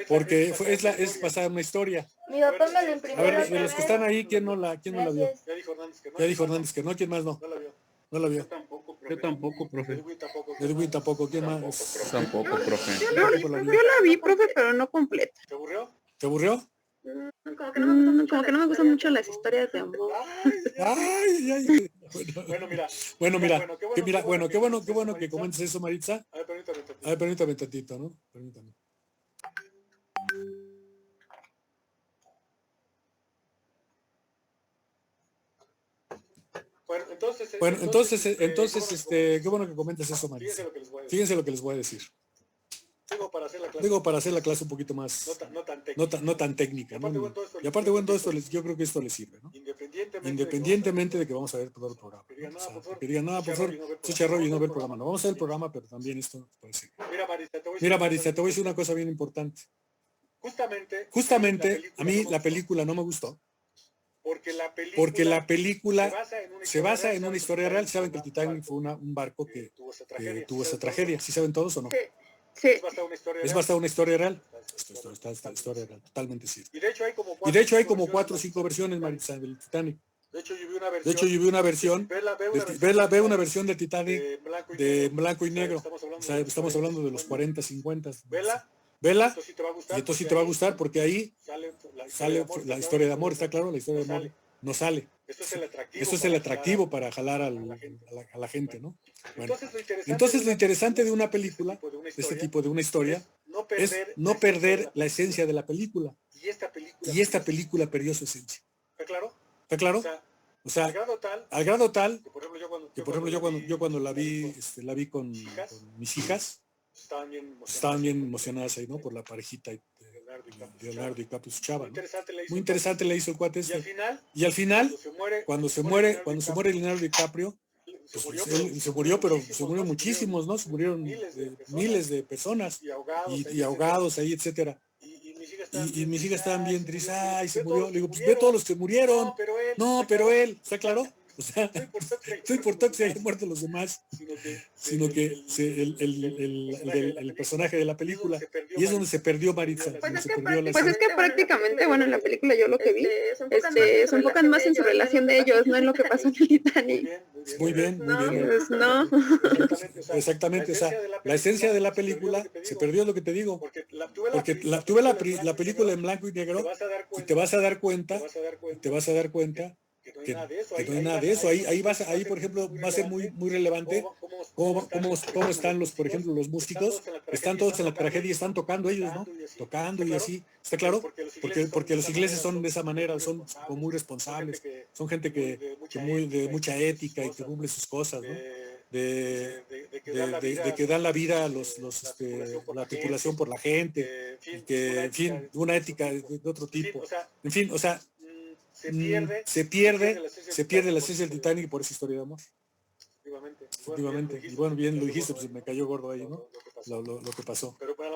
Porque es basada en una historia. Mi papá me lo imprimió. A ver, de los que están ahí, ¿quién no la vio? Gracias. Ya dijo Hernández que no, ¿quién más no? No la vio. Yo tampoco, profe. Edwin tampoco, ¿quién más? Tampoco, profe. Yo la vi, profe, pero no completa. ¿Te aburrió? Como que no me gustan mucho las historias de amor. Ay. Bueno, qué bueno que comentes eso, Maritza. A ver, permítame tantito, ¿no? Permítame. Bueno, entonces, qué bueno que comentes eso, Maritza. Fíjense lo que les voy a decir. Digo, para hacer la clase un poquito más, no tan técnica, ¿no? Y aparte, bueno, todo esto yo creo que esto les sirve, ¿no? Independientemente de que vamos a ver todo el programa, ¿no? O sea, que digan, no, profesor, soy charro y no ver el programa. No, vamos a ver el programa, pero también esto puede ser. Mira, Marisa, te voy a decir una cosa bien importante. Justamente, a mí la película no me gustó. Porque la película se basa en una historia real. Saben que el Titanic fue un barco que tuvo esa tragedia. ¿Sí saben todos o no? Sí. Es basada una historia real. Esta historia real, totalmente cierto. Y de hecho hay como 4 o 5 versiones, Maritza, del Titanic. De hecho yo vi una versión, ve una versión del Titanic de blanco y negro. O sea, estamos hablando de los 40, 50. Vela, y entonces sí te va a gustar porque ahí sale la historia de amor, ¿está claro? La historia de amor no sale. Esto es el atractivo para jalar a la gente, ¿no? Bueno, entonces lo interesante de una película, de este tipo de una historia, es no perder la esencia de la película. Y esta película perdió su esencia. ¿Está claro? O sea, al grado tal que, por ejemplo, yo cuando la vi con mis hijas, estaban bien emocionadas ahí, ¿no? Por la parejita de Leonardo DiCaprio y su chava, ¿no? Muy interesante le hizo el cuate este. Y al final, cuando se muere Leonardo DiCaprio, pues él se murió, pero se murió muchísimos, ¿no? Se murieron miles de personas y ahogados ahí, etcétera. Y mis hijas estaban bien tristes, ay, se murió. Le digo, pues ve todos los que murieron. No, pero él, ¿está claro? O sea, no importó que se hayan muerto los demás, sino que el personaje de la película, y es donde se perdió Maritza. Pues es que prácticamente, bueno, en la película yo lo que vi, se enfocan más en su relación de ellos, no en lo que pasó en el Titanic. Muy bien. Pues no. Exactamente, o sea, la esencia de la película se perdió, lo que te digo, porque tuve la película en blanco y negro y te vas a dar cuenta que no hay nada de eso. Ahí por ejemplo va a ser muy relevante cómo están por ejemplo los músicos, están todos en la tragedia y están tocando ellos, ¿no? Tocando y así, ¿está claro? Porque los ingleses son de esa manera, son como muy responsables, son gente de mucha ética y que cumple sus cosas, ¿no? De que dan la vida a la tripulación por la gente, y que, en fin, una ética de otro tipo. En fin, o sea, se pierde la esencia del Titanic por esa historia de amor. Efectivamente. Y bueno, bien lo dijiste, pues me cayó gordo ahí, ¿no? Lo que pasó. Pero para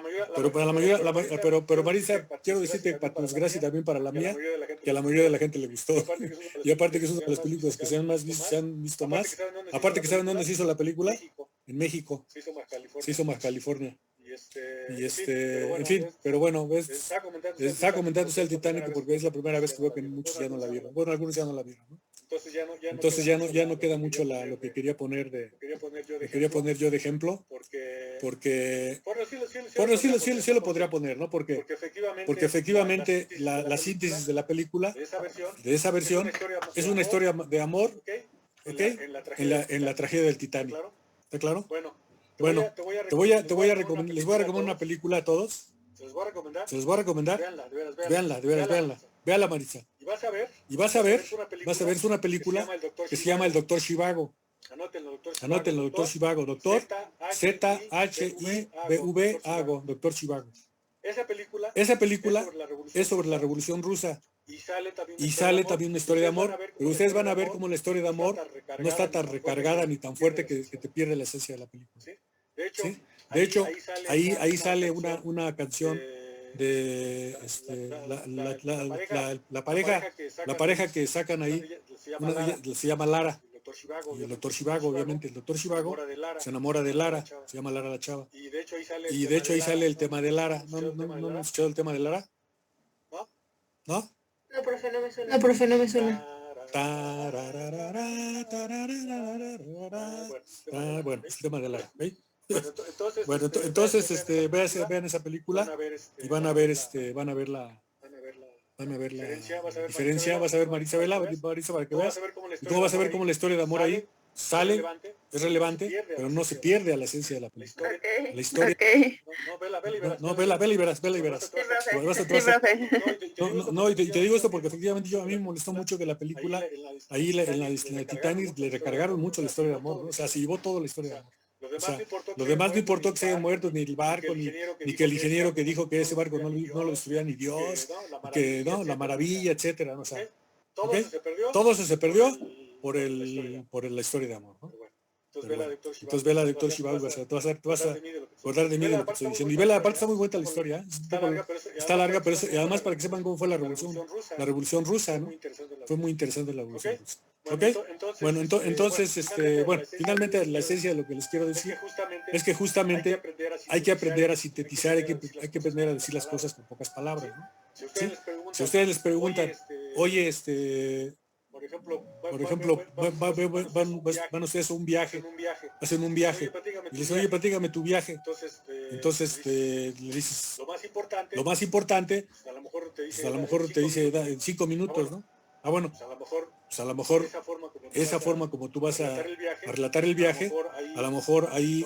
la mayoría, pero Marisa, quiero decirte, para tu desgracia y también para la mía, que a la mayoría de la gente le gustó. Y aparte que es una de las películas que se han visto más. Aparte que saben dónde se hizo la película, en México. Se hizo más California. En fin, pero bueno, está comentando el Titanic porque es la primera vez que veo que muchos ya no la vieron. Bueno, algunos ya no la vieron, ¿no? Entonces ya no queda mucho lo que quería poner yo de ejemplo, porque bueno, sí lo podría poner, ¿no? Porque efectivamente la síntesis de la película, de esa versión, es una historia de amor, ¿ok? En la tragedia del Titanic. ¿Está claro? Bueno, les voy a recomendar una película a todos. Se los voy a recomendar. Véanla, de veras, véanla. Véanla, Marisa. Y vas a ver, es una película que se llama El Doctor Zhivago. Anótenlo, Doctor Zhivago. Doctor Z-H-I-V-V-A-G-O. Doctor Zhivago. Esa película es sobre la Revolución Rusa. Y sale también una historia de amor, pero ustedes van a ver cómo la historia de amor no está tan recargada ni tan fuerte que te pierde la esencia de la película. ¿Sí? De hecho, ahí sale una canción de la pareja que sacan ahí, se llama Lara. Y el Doctor Zhivago, obviamente, el Doctor Zhivago se enamora de Lara, se llama Lara la chava. Y de hecho ahí sale el tema de Lara. ¿No han escuchado el tema de Lara? ¿No? No, profe, no me suena. Bueno, es el tema de Lara, ¿eh? Bueno, entonces vean esa película y van a ver la diferencia, vas a ver Marisa para que veas, y tú vas a ver cómo la historia de amor ahí sale, es relevante, pero no se pierde a la esencia de la película. La historia. No, vela y verás. No, y te digo esto porque efectivamente a mí me molestó mucho que la película, ahí en la Titanic le recargaron mucho la historia de amor, ¿no? O sea, se llevó toda la historia de amor. O sea, lo demás no importó que se hayan muerto, ni el barco, ni que el ingeniero que dijo que ese barco no lo destruía ni Dios, que no, la maravilla, etcétera, ¿no? O sea, ¿okay? Todo eso se perdió por la historia de amor, ¿no? Entonces ve la Doctor Zhivago, te vas a acordar de mí de lo que estoy diciendo. Y ve aparte está muy buena la historia, ¿eh? Está larga, pero y además para que sepan cómo fue la revolución rusa, ¿no? Fue muy interesante la revolución rusa. ¿Ok? Bueno, entonces, bueno, finalmente la esencia de lo que les quiero decir es que justamente hay que aprender a sintetizar, hay que aprender a decir las cosas con pocas palabras, ¿no? ¿Sí? Si ustedes les preguntan, oye, por ejemplo, van ustedes a un viaje, hacen un viaje, y les dicen, oye, platícame tu viaje. Entonces le dices, lo más importante, a lo mejor te dice en 5 minutos, ¿no? Ah, bueno, pues a lo mejor esa forma como tú vas a relatar el viaje, a lo mejor ahí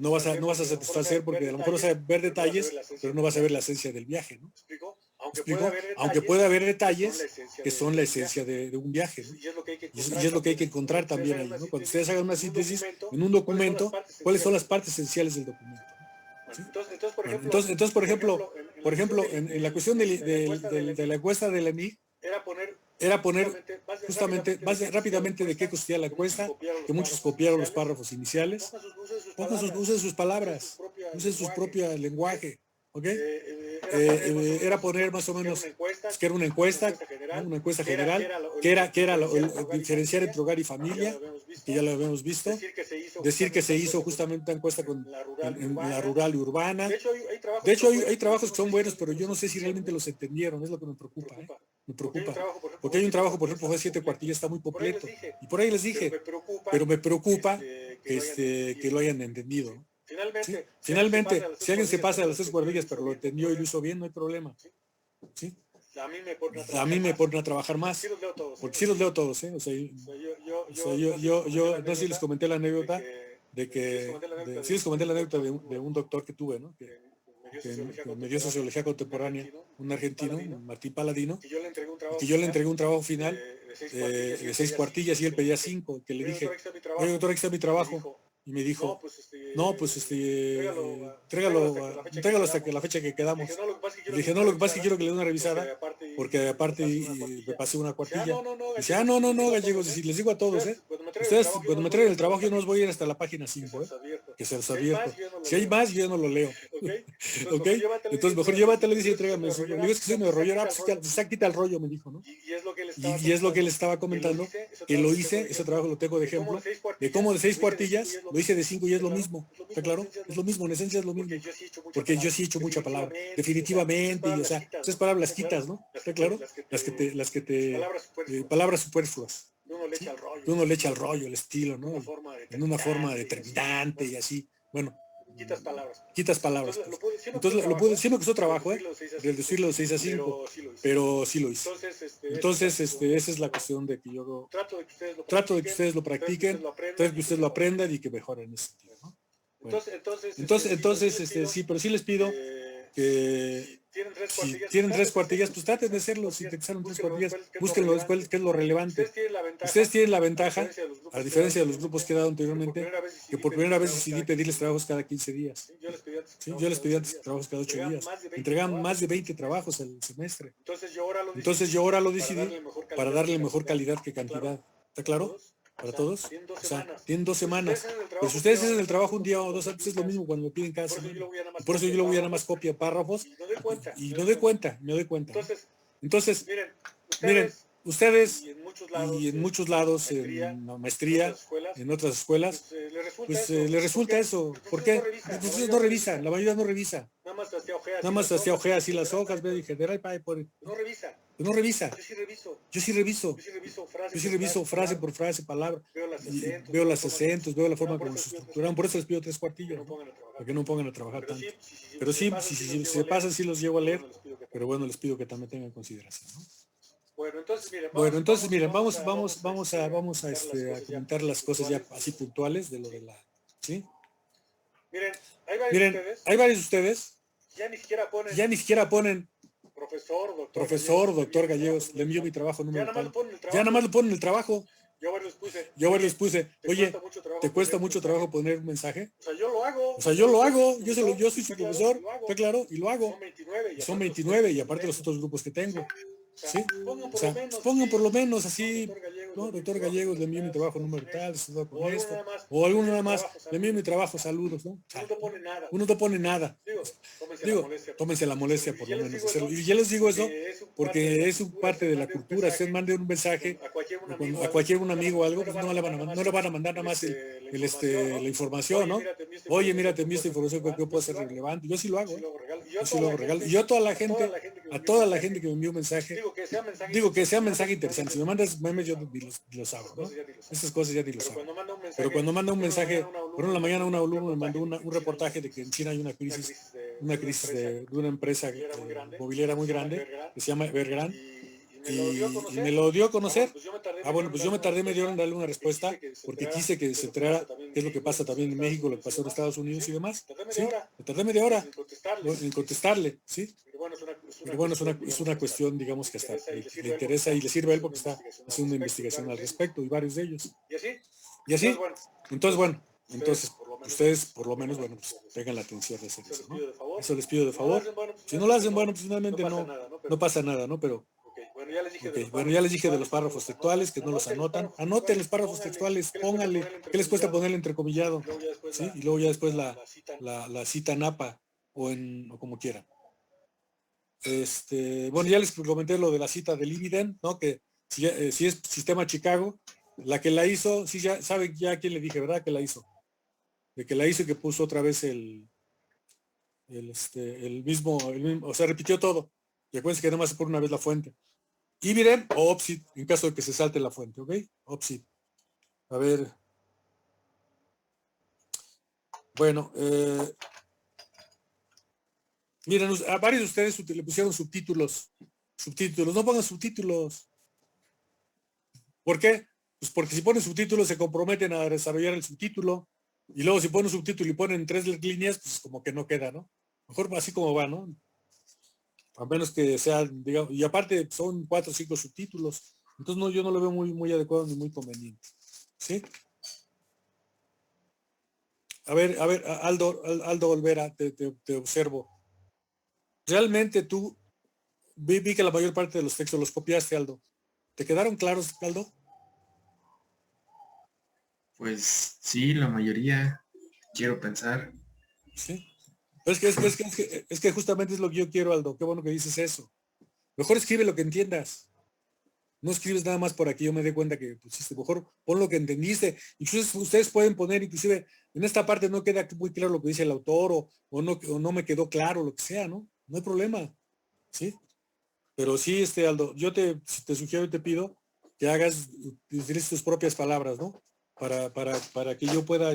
no vas a satisfacer porque a lo mejor vas a ver detalles, pero no vas a ver la esencia del viaje, ¿no? Aunque puede haber detalles que son la esencia de un viaje, ¿no? Y es lo que hay que encontrar también ahí, ¿no? Cuando ustedes hagan una síntesis en un documento, ¿cuáles son las partes esenciales del documento? ¿Sí? Entonces, por ejemplo, en la cuestión de la encuesta de la ENIC, era poner justamente, más rápidamente de qué consistía la encuesta, que muchos copiaron los párrafos iniciales. Usen sus palabras, usen su propio lenguaje, ¿ok? era poner más o menos que era una encuesta, ¿no? Una encuesta general, que era diferenciar entre hogar y familia, que ya lo habíamos visto, decir que se hizo justamente una encuesta en la rural y urbana. De hecho, hay trabajos que son buenos, pero yo no sé si realmente los entendieron, es lo que me preocupa, me preocupa. Porque hay un trabajo, por ejemplo, de 7 cuartillas, está muy completo, y por ahí les dije, pero me preocupa que lo hayan entendido, ¿no? ¿Sí? Finalmente, si alguien se pasa de las 3 cuartillas, pero lo entendió y lo hizo bien, no hay problema. ¿Sí? A mí me ponen a trabajar más, porque sí los leo todos, ¿eh? O sea, yo no sé si les comenté la anécdota sí les comenté la anécdota de un doctor que tuve, ¿no? Que me dio sociología contemporánea, un argentino, Martín Paladino, y que yo le entregué un trabajo final de 6 cuartillas y él pedía 5, que le dije, oye doctor, aquí está mi trabajo. Y me dijo, entrégalo hasta que la fecha que quedamos. Le dije, no, lo que pasa es que quiero que le dé una revisada, porque aparte me pasé una cuartilla. Dice, no, Gallegos, si les digo a todos, ustedes cuando me traigan el trabajo yo no os voy a ir hasta la página 5, que se los advierto. Si hay más, yo ya no lo leo. ¿Ok? Entonces mejor llévatelo y dice, entrégame. Le digo, es que soy medio rollero, pues quita el rollo, me dijo, ¿no? Y es lo que él estaba comentando, que lo hice, ese trabajo lo tengo de ejemplo, de cómo de 6 cuartillas, lo hice de 5 y es lo mismo, ¿está claro? Es lo mismo, en esencia es lo mismo, porque yo sí he hecho mucha palabra, definitivamente, y o sea, esas palabras las quitas, ¿no? ¿Está claro? Palabras superfluas. Uno le echa al rollo, el estilo, ¿no? En una forma determinante y así, bueno. Quitas palabras. Pues. Entonces lo pude, sí me costó trabajo, de decirlo de 6 a 5, pero sí lo hice. Entonces, esa es la cuestión de que yo trato de que ustedes lo practiquen, trato de que ustedes lo aprendan y que mejoren en ese sentido, ¿no? Bueno. Entonces, sí, pero sí les pido que si tienen 3 cuartillas, pues traten de hacerlo. Si te pasaron 3 cuartillas, búsquenlo después, que es lo relevante. Ustedes tienen la ventaja, a diferencia de los grupos que he dado anteriormente, que por primera vez decidí pedirles trabajos cada 15 días. ¿Sí? Yo les pedí antes trabajos cada 8 días. Entregaban más de 20 trabajos al semestre. Entonces yo ahora lo decidí para darle mejor calidad que cantidad. ¿Está claro? ¿Para todos? O sea, tienen 2 semanas. Pero si ustedes hacen el trabajo un día o 2 antes, es lo mismo cuando me piden cada semana. Por eso yo lo voy a nada más copia párrafos y me doy cuenta. Entonces, miren, ustedes y en muchos lados, en la maestría, en otras escuelas, pues les resulta eso. ¿Por qué? Pues ustedes no revisan, la mayoría no revisa. Nada más hacía ojea así las hojas, ve, y general, no revisa. No revisa. Yo sí reviso frase por frase, palabra. Veo los acentos, veo la forma como se estructuran. Por eso les pido 3 cuartillas, ¿no? Para que no pongan a trabajar tanto. Pero sí, si se pasan, sí los llevo a leer. Pero bueno, les pido que también tengan consideración, ¿no? Bueno, entonces miren, vamos a comentar las cosas ya así puntuales de lo de la, ¿sí? Miren, hay varios de ustedes ya ni siquiera ponen profesor, doctor Gallegos, le envío mi trabajo número tal. Ya nada más lo ponen el trabajo. Yo les puse, oye, ¿te cuesta mucho trabajo poner un mensaje? O sea, yo lo hago, yo soy su profesor, está claro, y lo hago. Son 29 y aparte los otros grupos que tengo. ¿Sí? O sea, pongan por lo menos así, ¿no? Doctor Gallegos, le envío mi trabajo número tal, con esto, o alguno nada más, le envío mi trabajo, saludos, ¿no? Uno no pone nada. Digo, tómense la molestia por lo menos hacerlo. Y ya les digo eso, porque es parte de la cultura. Ustedes manden un mensaje a cualquier un amigo o algo, pues no le van a mandar nada más la información, ¿no? Oye, mira, te envío esta información que yo puedo ser relevante. Yo sí lo hago, yo sí lo regalo. Y yo a toda la gente que me envía un mensaje, digo que sea mensaje interesante. Si me mandas memes, yo los hago, ¿no? Estas cosas ya ni los hago. Pero cuando manda un mensaje, por ejemplo, en la mañana un alumno me mandó un reportaje de que en China hay una crisis de una empresa mobiliaria muy grande que se llama Evergrande. Y me lo dio a conocer. Bueno, pues yo me tardé media hora en darle una respuesta porque quise que se enterara qué es lo que pasa también en México, lo que pasó en Estados Unidos y demás. ¿Sí? Me tardé media hora en contestarle, ¿sí? Pero bueno, es una cuestión, digamos, que hasta le interesa y le sirve a él porque está haciendo una investigación al respecto y varios de ellos. Y así, entonces, ustedes por lo menos, bueno, pues tengan la atención de hacer eso, ¿no? Eso les pido de favor. Si no lo hacen, bueno, pues finalmente no pasa nada, ¿no? Pero bueno, ya les dije de los párrafos textuales, que no los anotan. Anoten los párrafos textuales, pónganle, ¿qué les cuesta ponerle entrecomillado? ¿Sí? Y luego ya después la cita napa o como quieran. Bueno, ya les comenté lo de la cita del IBIDEN, ¿no? Que si es sistema Chicago, la que la hizo, sí, ya sabe ya quién le dije, ¿verdad? Que la hizo. De que la hizo y que puso otra vez el mismo, o sea, repitió todo. Y acuérdense que nada más se pone una vez la fuente. IBIDEN o OPSID, en caso de que se salte la fuente, ¿ok? OPSID. A ver. Bueno, miren, a varios de ustedes le pusieron subtítulos. Subtítulos, no pongan subtítulos. ¿Por qué? Pues porque si ponen subtítulos se comprometen a desarrollar el subtítulo. Y luego si ponen subtítulo y ponen 3 líneas, pues como que no queda, ¿no? Mejor así como va, ¿no? A menos que sean, digamos, y aparte son 4 o 5 subtítulos. Entonces no, yo no lo veo muy adecuado ni muy conveniente. ¿Sí? A ver, Aldo Olvera, te observo. Realmente tú vi que la mayor parte de los textos los copiaste, Aldo. ¿Te quedaron claros, Aldo? Pues sí, la mayoría, quiero pensar. Sí. Pero es que justamente es lo que yo quiero, Aldo. Qué bueno que dices eso. Mejor escribe lo que entiendas. No escribes nada más por aquí, yo me dé cuenta que pusiste. Mejor pon lo que entendiste. Incluso ustedes pueden poner, inclusive, en esta parte no queda muy claro lo que dice el autor, o no me quedó claro, lo que sea, ¿no? No hay problema. ¿Sí? Pero sí, Aldo, yo te sugiero y te pido que utilices tus propias palabras, ¿no? Para que yo pueda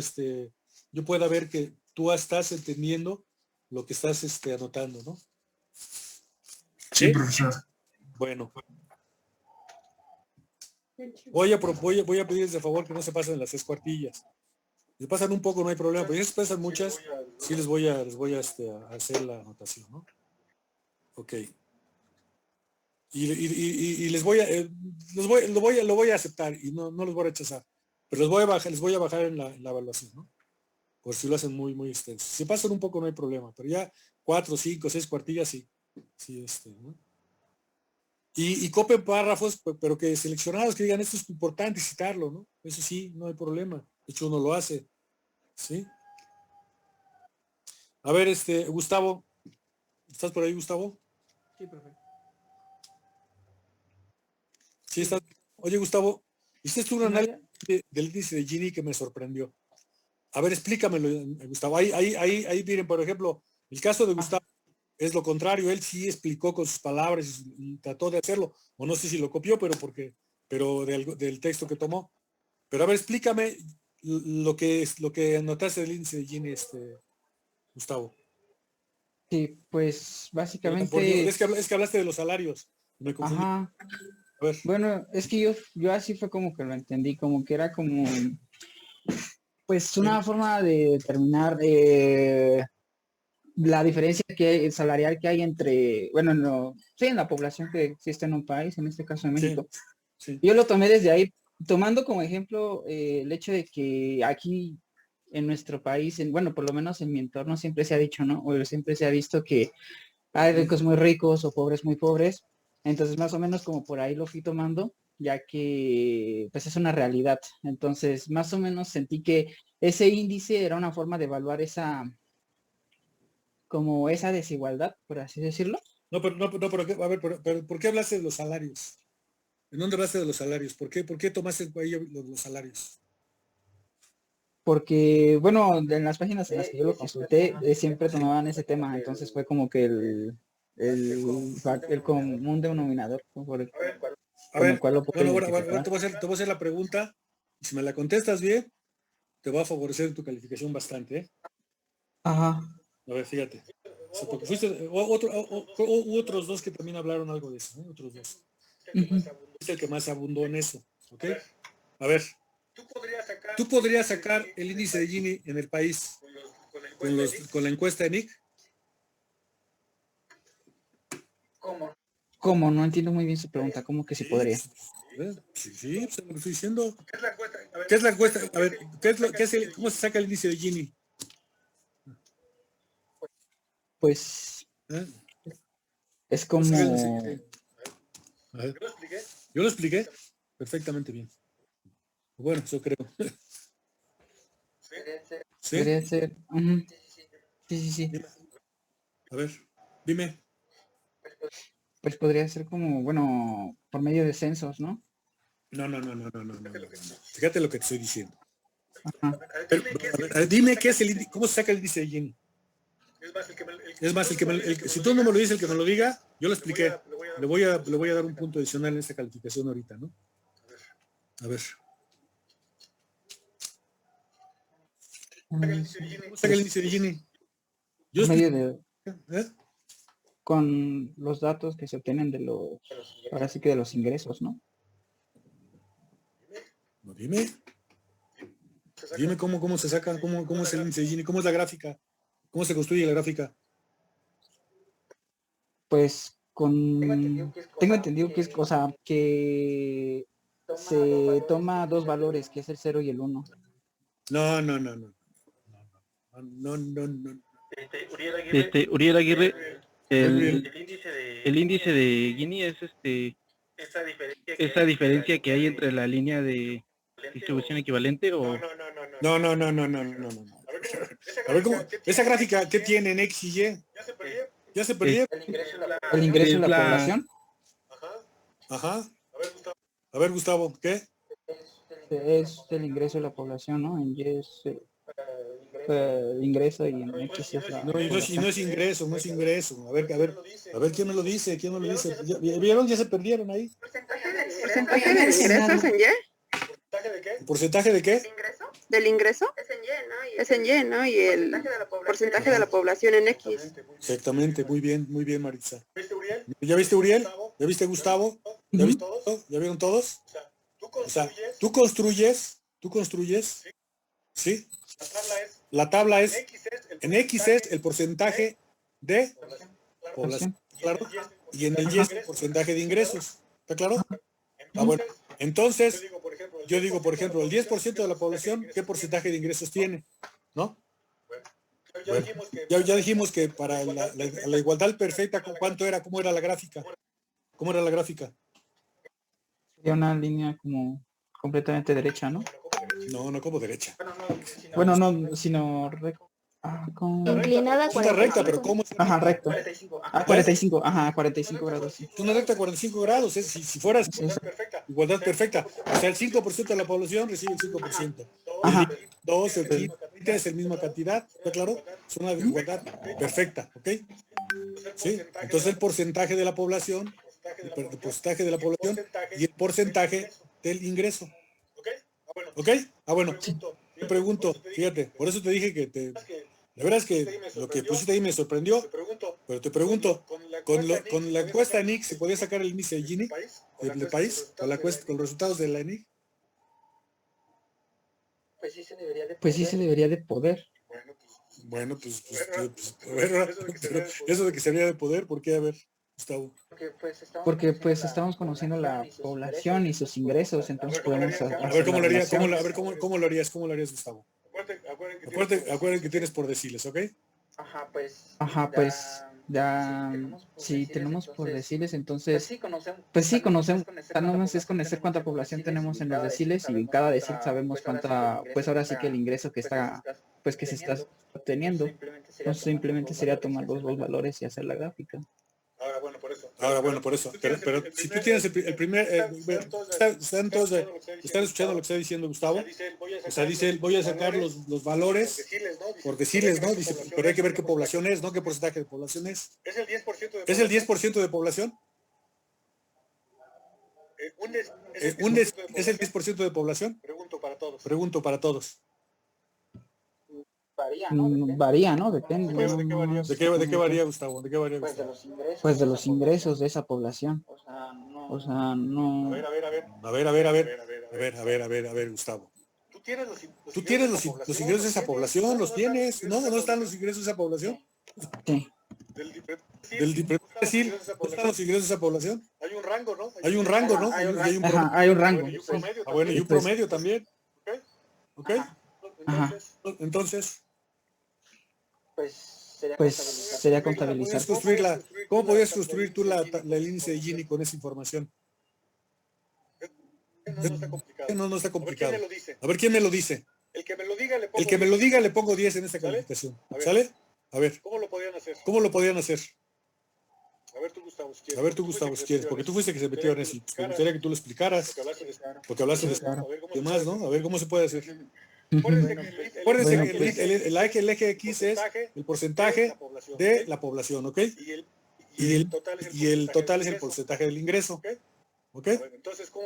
ver que tú estás entendiendo lo que estás anotando, ¿no? Sí, profesor. Bueno. Voy a pedirles de favor que no se pasen las 3 cuartillas. Si pasan un poco no hay problema, pero si se pasan muchas, sí les voy a hacer la anotación, ¿no? Ok. Y les lo voy a aceptar y no los voy a rechazar. Pero les voy a bajar en la evaluación, ¿no? Por si lo hacen muy extenso. Si pasan un poco no hay problema, pero ya 4, 5, 6 cuartillas sí. Sí, ¿no? Y copien párrafos, pero que seleccionados, que digan esto es importante citarlo, ¿no? Eso sí, no hay problema. De hecho, uno lo hace. ¿Sí? A ver, Gustavo. ¿Estás por ahí, Gustavo? Sí, perfecto. Sí, estás. Oye, Gustavo, hiciste un análisis del índice de Gini que me sorprendió. A ver, explícamelo, Gustavo. Ahí miren, por ejemplo, el caso de Gustavo es lo contrario. Él sí explicó con sus palabras y trató de hacerlo. O no sé si lo copió, pero del texto que tomó. Pero a ver, explícame lo que anotaste del índice de Gini, Gustavo. Sí, pues básicamente... Por Dios, es que hablaste de los salarios. Me confundí. Ajá. A ver. Bueno, es que yo así fue como que lo entendí, como que era como pues una forma de determinar la diferencia salarial que hay entre, bueno, en la población que existe en un país, en este caso en México. Sí. Yo lo tomé desde ahí, tomando como ejemplo el hecho de que aquí en nuestro país, bueno, por lo menos en mi entorno siempre se ha dicho, ¿no? O siempre se ha visto que hay ricos muy ricos o pobres muy pobres. Entonces, más o menos como por ahí lo fui tomando, ya que pues es una realidad. Entonces, más o menos sentí que ese índice era una forma de evaluar esa desigualdad, por así decirlo. No, pero a ver, pero ¿por qué hablaste de los salarios? ¿En dónde hablaste de los salarios? ¿Por qué tomaste ahí los salarios? Porque, bueno, en las páginas en las que yo lo consulté, siempre tomaban ese tema, entonces fue como que el común denominador por el cual lo puedo identificar. Te voy a hacer la pregunta, y si me la contestas bien, te va a favorecer en tu calificación bastante, ¿eh? Ajá. A ver, fíjate. Porque fuiste otros dos que también hablaron algo de eso, ¿eh? Otros dos. Es el que más abundó en eso, ¿ok? A ver. ¿Tú podrías sacar el índice de Gini en el país con la encuesta de NIC? ¿Cómo? No entiendo muy bien su pregunta. ¿Cómo que sí podría? Sí, pues lo que estoy diciendo. ¿Qué es la encuesta? A ver, ¿cómo se saca el índice de Gini? Pues es como... A ver. ¿Yo lo expliqué? Perfectamente bien. Bueno, eso creo. ¿Sí? Podría ser. Sí. A ver, dime. Pues podría ser como, bueno, por medio de censos, ¿no? No. Fíjate lo que te estoy diciendo. Ajá. A ver, dime qué es el índice, cómo se saca el índice de Gini. Es más, si tú no me lo dices, el que me lo diga, yo lo expliqué. Le voy a dar un punto adicional en esta calificación ahorita, ¿no? A ver. ¿Cómo saca el índice de Gini? Yo con los datos que se obtienen de los, ahora sí que de los ingresos, ¿no? No, dime cómo se sacan, cómo es el índice de Gini, cómo es la gráfica, cómo se construye la gráfica. Pues tengo entendido que es cosa que se toma dos valores, que es el 0 y el 1. No. Uriel Aguirre, el índice de Gini es esa diferencia que hay entre la línea de distribución equivalente o... No. A ver, ¿cómo? Esa gráfica, ¿qué tiene en X y Y? Ya se perdió. El ingreso de la población. Ajá. A ver, Gustavo, ¿qué? Es el ingreso de la población, ¿no? En Y es el ingreso y en X es la... No es ingreso. A ver, ¿quién me lo dice? ¿Vieron? Ya se perdieron ahí. ¿Porcentaje de ingresos en Y? ¿Porcentaje de qué? ¿Del ingreso? Es en Y, ¿no? Y el porcentaje de la población en X. Exactamente, muy bien, Maritza. ¿Ya viste Uriel? ¿Ya viste Gustavo? ¿Ya viste todo? ¿Ya vieron todos? O sea, tú construyes, ¿sí? La tabla es, en X es el porcentaje de población, claro, y en el Y es el porcentaje de ingresos, ¿está claro? Bueno, entonces, yo digo, por ejemplo, el 10% de la población, ¿qué porcentaje de ingresos tiene? ¿No? Bueno, ya dijimos que para la igualdad perfecta, ¿cuánto era? ¿Cómo era la gráfica? Sería una línea como completamente derecha, ¿no? No como derecha. Bueno, no, sino inclinada a 45. Recta, pero ¿cómo? Ajá, recto. 45, ajá, 45 grados. Sí. Una recta a 45 grados, si fueras igualdad perfecta. O sea, el 5% de la población recibe el 5%. Ajá. El 2, el 15, es la misma cantidad, ¿está claro? Es una igualdad perfecta, ¿ok? Sí, entonces el porcentaje de la población, y el porcentaje del ingreso. ¿Ok? Bueno, te pregunto, fíjate, por eso te dije que la verdad es que lo que pusiste ahí me sorprendió, pero te pregunto, con la encuesta ENIC, ¿se podía sacar el índice de Gini del país? ¿Con los resultados de la ENIC? Pues sí se debería de poder. Bueno, pues a ver, pero eso de que se debería de poder, ¿por qué? A ver, Gustavo. Porque pues estamos conociendo la población y sus ingresos, entonces podemos... A ver, ¿cómo lo harías? ¿Cómo lo harías, Gustavo? Acuérdate que tienes por deciles, ¿ok? Ajá, pues ya si tenemos por deciles, entonces pues sí conocemos, es conocer cuánta población tenemos en los deciles y en cada decil sabemos cuánta, pues ahora sí que el ingreso que está, pues que se está obteniendo. Entonces simplemente sería tomar los dos valores y hacer la gráfica. Ahora, bueno, por eso. Pero si tú tienes el primer... ¿Están escuchando lo que está diciendo Gustavo? O sea, dice él, voy a sacar los valores por deciles, ¿no? Dice, pero hay que ver qué población es, ¿no? ¿Qué porcentaje de población es? ¿Es el 10% de población? ¿Es el 10% de población? Pregunto para todos. Varía, ¿no? Depende. ¿De qué varía, Gustavo? Pues de los ingresos de esa población. O sea, no... A ver, Gustavo. ¿Tú tienes los ingresos de esa población? ¿Los tienes? ¿No están los ingresos de esa población? Sí. ¿No están los ingresos de esa población? Hay un rango, ¿no? Hay un rango. Bueno, y un promedio también. ¿Ok? Entonces... Pues sería contabilizar. ¿Cómo podías construir tú el índice de Gini con esa información? No está complicado. A ver, ¿quién me lo dice? El que me lo diga le pongo 10 en esta calificación. ¿Sale? A ver. ¿Cómo lo podían hacer? A ver tú, Gustavo, si quieres, porque tú fuiste que se metió en eso. Me gustaría que tú lo explicaras, porque hablaste de más, ¿no? A ver cómo se puede hacer. Acuérdense que el eje X es el porcentaje de la población, ¿ok? Y el total es el porcentaje del ingreso, ¿ok?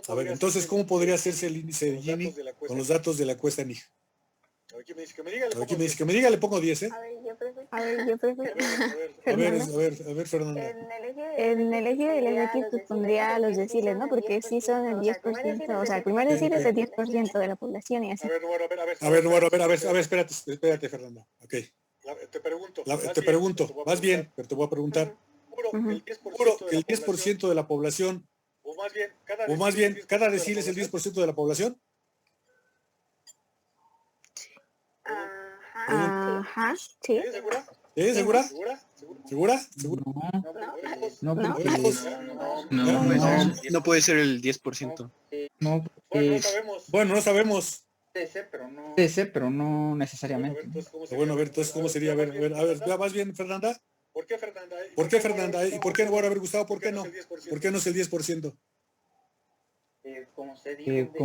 A ver, entonces, ¿cómo podría hacerse el índice de Gini con los datos de la encuesta NIJ? A ver, ¿quién me dice que me diga? Le pongo 10, ¿eh? A ver, yo prefiero. A ver, Fernanda. En el eje de la X pues pondría los deciles, ¿no? Porque sí son el 10%, o sea, el primer decil es el 10% de la población y así. A ver, espérate, Fernanda. Ok. Te pregunto, más bien, pero te voy a preguntar. Puro, el 10% de la población, o más bien, cada decil es el 10% de la población. Ajá, sí. ¿Segura? No puede ser el 10%. No, bueno, no sabemos. Puede ser, pero no necesariamente. Bueno, a ver, entonces, ¿cómo sería? A ver, ya más bien, Fernanda. ¿Por qué Fernanda? ¿Y por qué no va a haber gustado? ¿Por qué no? ¿Por qué no es el 10%? Como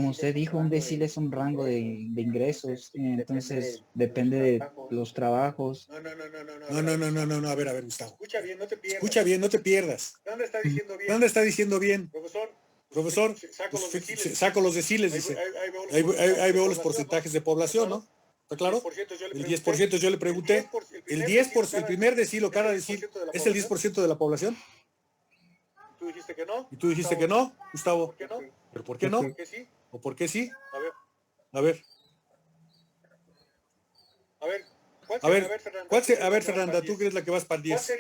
usted dijo, un decil es un rango de ingresos, entonces depende de los trabajos. No, a ver, Gustavo. Escucha bien, no te pierdas. ¿Dónde está diciendo bien? Profesor, saco los deciles, dice. Ahí veo los porcentajes de población, ¿no? ¿Está claro? El 10%, yo le pregunté, el 10%, el primer decil o cada decil, ¿es el 10% de la población? ¿Y tú dijiste que no, Gustavo? ¿Pero por qué no? ¿O por qué sí? A ver, Fernanda, tú que eres la que vas para el 10.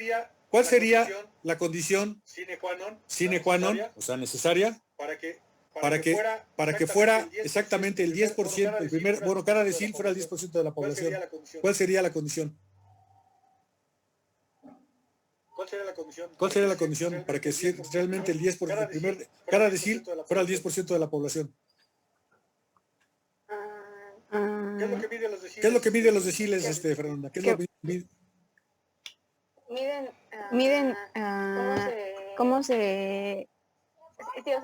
¿Cuál sería la condición sine qua non, o sea, necesaria, para que fuera exactamente el 10%, el primer, bueno, cada decil fuera el 10% de la población? ¿Cuál sería la condición? ¿Cuál sería la condición para que realmente el 10%, cada decil fuera el 10% de la población? ¿Qué es lo que mide los deciles, Fernanda? ¿Qué es lo que mide? Miden cómo se... Sí, o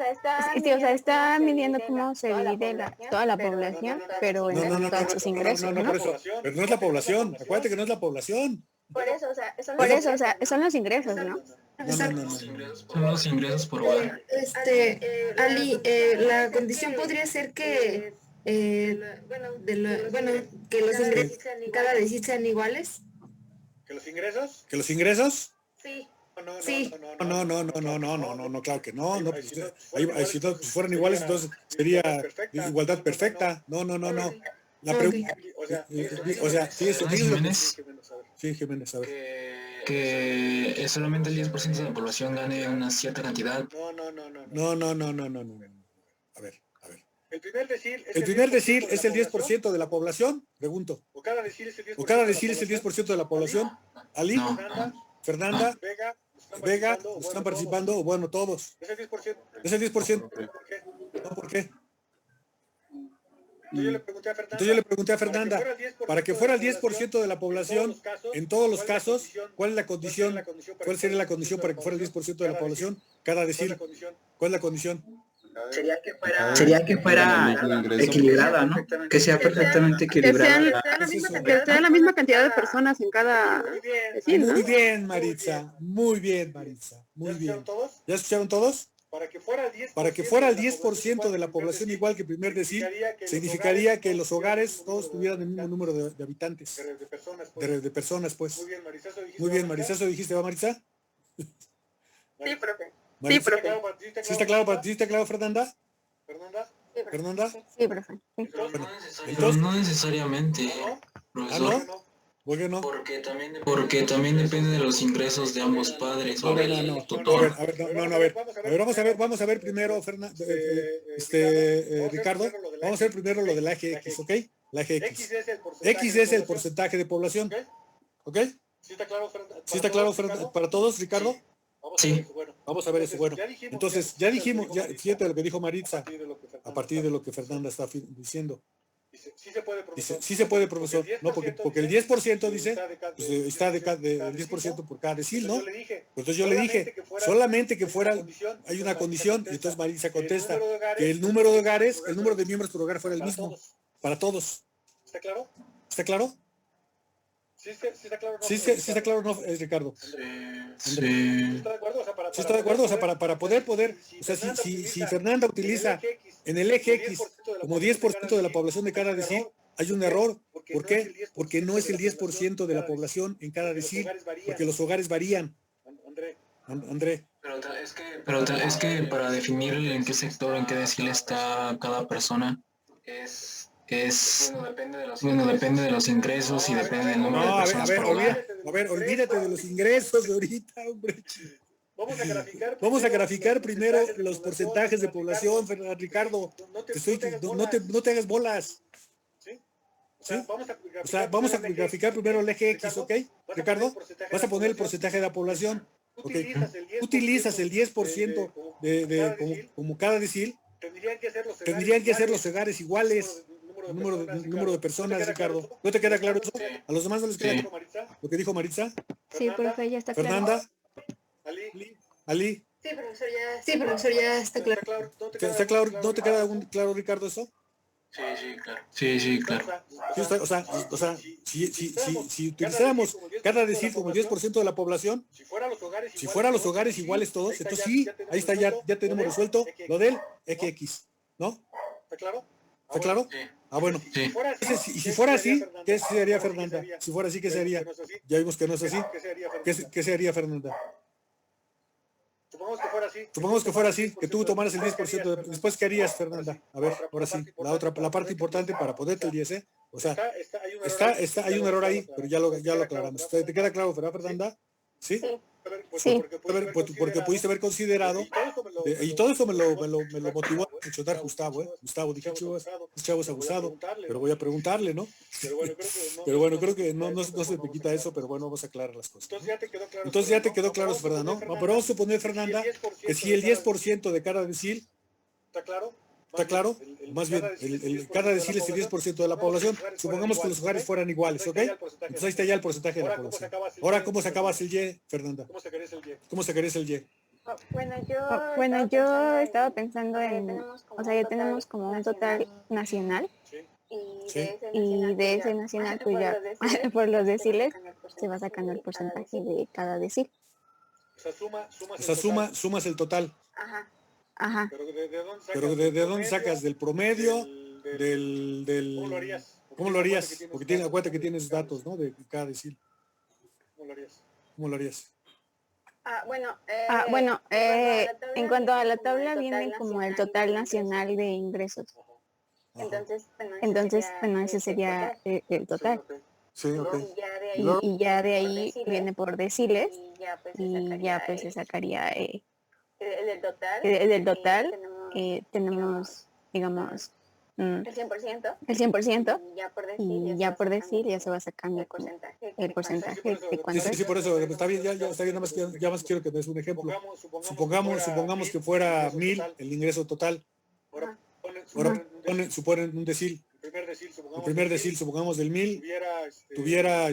sea, está midiendo cómo se divide toda la población, pero en cuanto a sus ingresos, ¿no? Pero no es la población, acuérdate que no es la población. Por eso, o sea, son los ingresos, ¿no? No. Son los ingresos por hogar. Ali, la condición podría ser que, que los ingresos cada decil sean iguales. ¿Que los ingresos? Sí. No, claro que no. Pues, si todos fueran iguales, entonces sería igualdad perfecta. No. La pregunta, sí, Jiménez, a ver. Que solamente el 10% de la población gane una cierta cantidad. No. A ver. El primer decil es el 10% de la población, pregunto. ¿O cada decil es el 10% de la población? Ali, Fernanda, Vega, ¿están participando? Bueno, todos. ¿Es el 10%? No, ¿por qué? Entonces yo le pregunté a Fernanda, para que fuera el 10% de la población, en todos los casos, ¿cuál es la condición? ¿Cuál sería la condición para que fuera el 10% de la población? Cada decil. ¿Cuál es la condición? Sería que fuera equilibrada, ¿no? Que sea perfectamente equilibrada. Que sea la misma cantidad de personas en cada decil, ¿no? Muy bien, Maritza. Muy bien. ¿Ya escucharon todos? Para que fuera el 10% de la población igual que el primer decil, significaría que los hogares todos tuvieran el mismo número de habitantes. De personas, pues. Muy bien, Maritza, ¿eso dijiste, va, Maritza? Sí, profe. Maritza, ¿sí está claro para ti? ¿Está claro, Fernanda? ¿Fernanda? Sí, profe. Entonces, no necesariamente, profesor. ¿No? ¿Por qué no? Porque también depende de los ingresos de ambos padres o del tutor. Vamos a ver primero, Ricardo, vamos a ver primero lo del eje X, ¿ok? La eje X. X es el porcentaje de población, ¿ok? ¿Sí está claro para todos, Ricardo? Sí. Vamos a ver eso. Bueno, entonces ya dijimos, fíjate lo que dijo Maritza, a partir de lo que Fernanda está diciendo. Dice, sí se puede, profesor. No, porque el 10% dice, pues, está el 10% por cada decil, ¿no? Entonces yo le dije, solamente que fuera, hay una condición, y entonces Marisa contesta, que el número de hogares, el número de miembros por hogar fuera el mismo, para todos. ¿Está claro? ¿Está claro? Sí está claro, ¿no, Ricardo? Sí. Sí está de acuerdo, o sea, para poder, o sea, si Fernanda utiliza en el eje X como 10% de la población de cada decil, hay un error. ¿Por qué? Porque no es el 10% de la población en cada decil, porque los hogares varían. André. Pero es que para definir en qué sector, en qué decil está cada persona, bueno, depende de los ingresos y depende del número de personas por hogar. A ver, olvídate de los ingresos de ahorita, hombre. Vamos a graficar primero los porcentajes de población, Ricardo. No te hagas bolas. ¿Sí? O sea, vamos a graficar primero el eje X, ¿ok? Ricardo, vas a poner el porcentaje de la población. Okay. Utilizas el 10% como cada decil. Tendrían que ser los hogares iguales. Número de personas, Ricardo. ¿No te queda claro eso? ¿A los demás no les queda claro lo que dijo Maritza? Sí, profe, ya está claro. Fernanda. Ali. Sí, profesor, ya está claro. ¿Está claro? ¿No te queda claro, Ricardo, eso? Sí, claro. Sí, claro. O sea, si utilizáramos cada decil como el 10% de la población, si fueran los hogares iguales todos, entonces sí, ahí está, ya tenemos resuelto lo del eje X, ¿no? ¿Está claro? ¿Está claro? Ah, bueno. Sí. Y si fuera así, ¿qué sería Fernanda? Si fuera así, ¿qué sería? Ya vimos que no es así. ¿Qué sería Fernanda? Supongamos que fuera así, que tú tomaras el 10%. Después, ¿qué harías, Fernanda? A ver, ahora sí, la parte importante para poderte el 10, ¿eh? O sea, hay un error ahí, pero ya lo aclaramos. ¿Te queda claro, verdad, Fernanda? ¿Sí? Sí. Porque pudiste haber considerado, y todo eso me lo motivó a mencionar Gustavo, ¿eh? Gustavo, dije, chavo es abusado, pero voy a preguntarle, ¿no? Pero bueno, creo que no se te quita eso, pero bueno, vamos a aclarar las cosas, ¿no? Entonces ya te quedó claro, Fernanda, ¿no? Pero vamos a suponer, Fernanda, que si el 10% de cada decil, ¿está claro? Más bien, cada decil es el 10% de la población. Supongamos que los hogares fueran iguales, ¿ok? Entonces ahí está ya el porcentaje de la población. Ahora, ¿cómo sacabas el Y, Fernanda? ¿Cómo sacarías el Y? Bueno, yo estaba pensando o sea, ya tenemos como un total nacional. Y de ese nacional, pues ya, por los deciles, se va sacando el porcentaje de cada decil. O sea, sumas el total. Ajá. Pero ¿de dónde sacas? ¿Del promedio? ¿Cómo lo harías? Porque acuérdate que tienes datos, ¿no? De cada decil. ¿Cómo lo harías? Bueno, en cuanto a la tabla viene como el total nacional de ingresos. Entonces, bueno, ese sería el total. Sí, ok. Y ya de ahí viene por deciles y ya pues se sacaría del total tenemos, digamos, el 100%, y ya por decir ya se va sacando el porcentaje de cuánto sí, por eso, está bien, ya está bien, ya más quiero que te des un ejemplo. Supongamos que fuera 1000 el ingreso total. Ahora suponen un decil. El primer decil, supongamos del 1000, tuviera,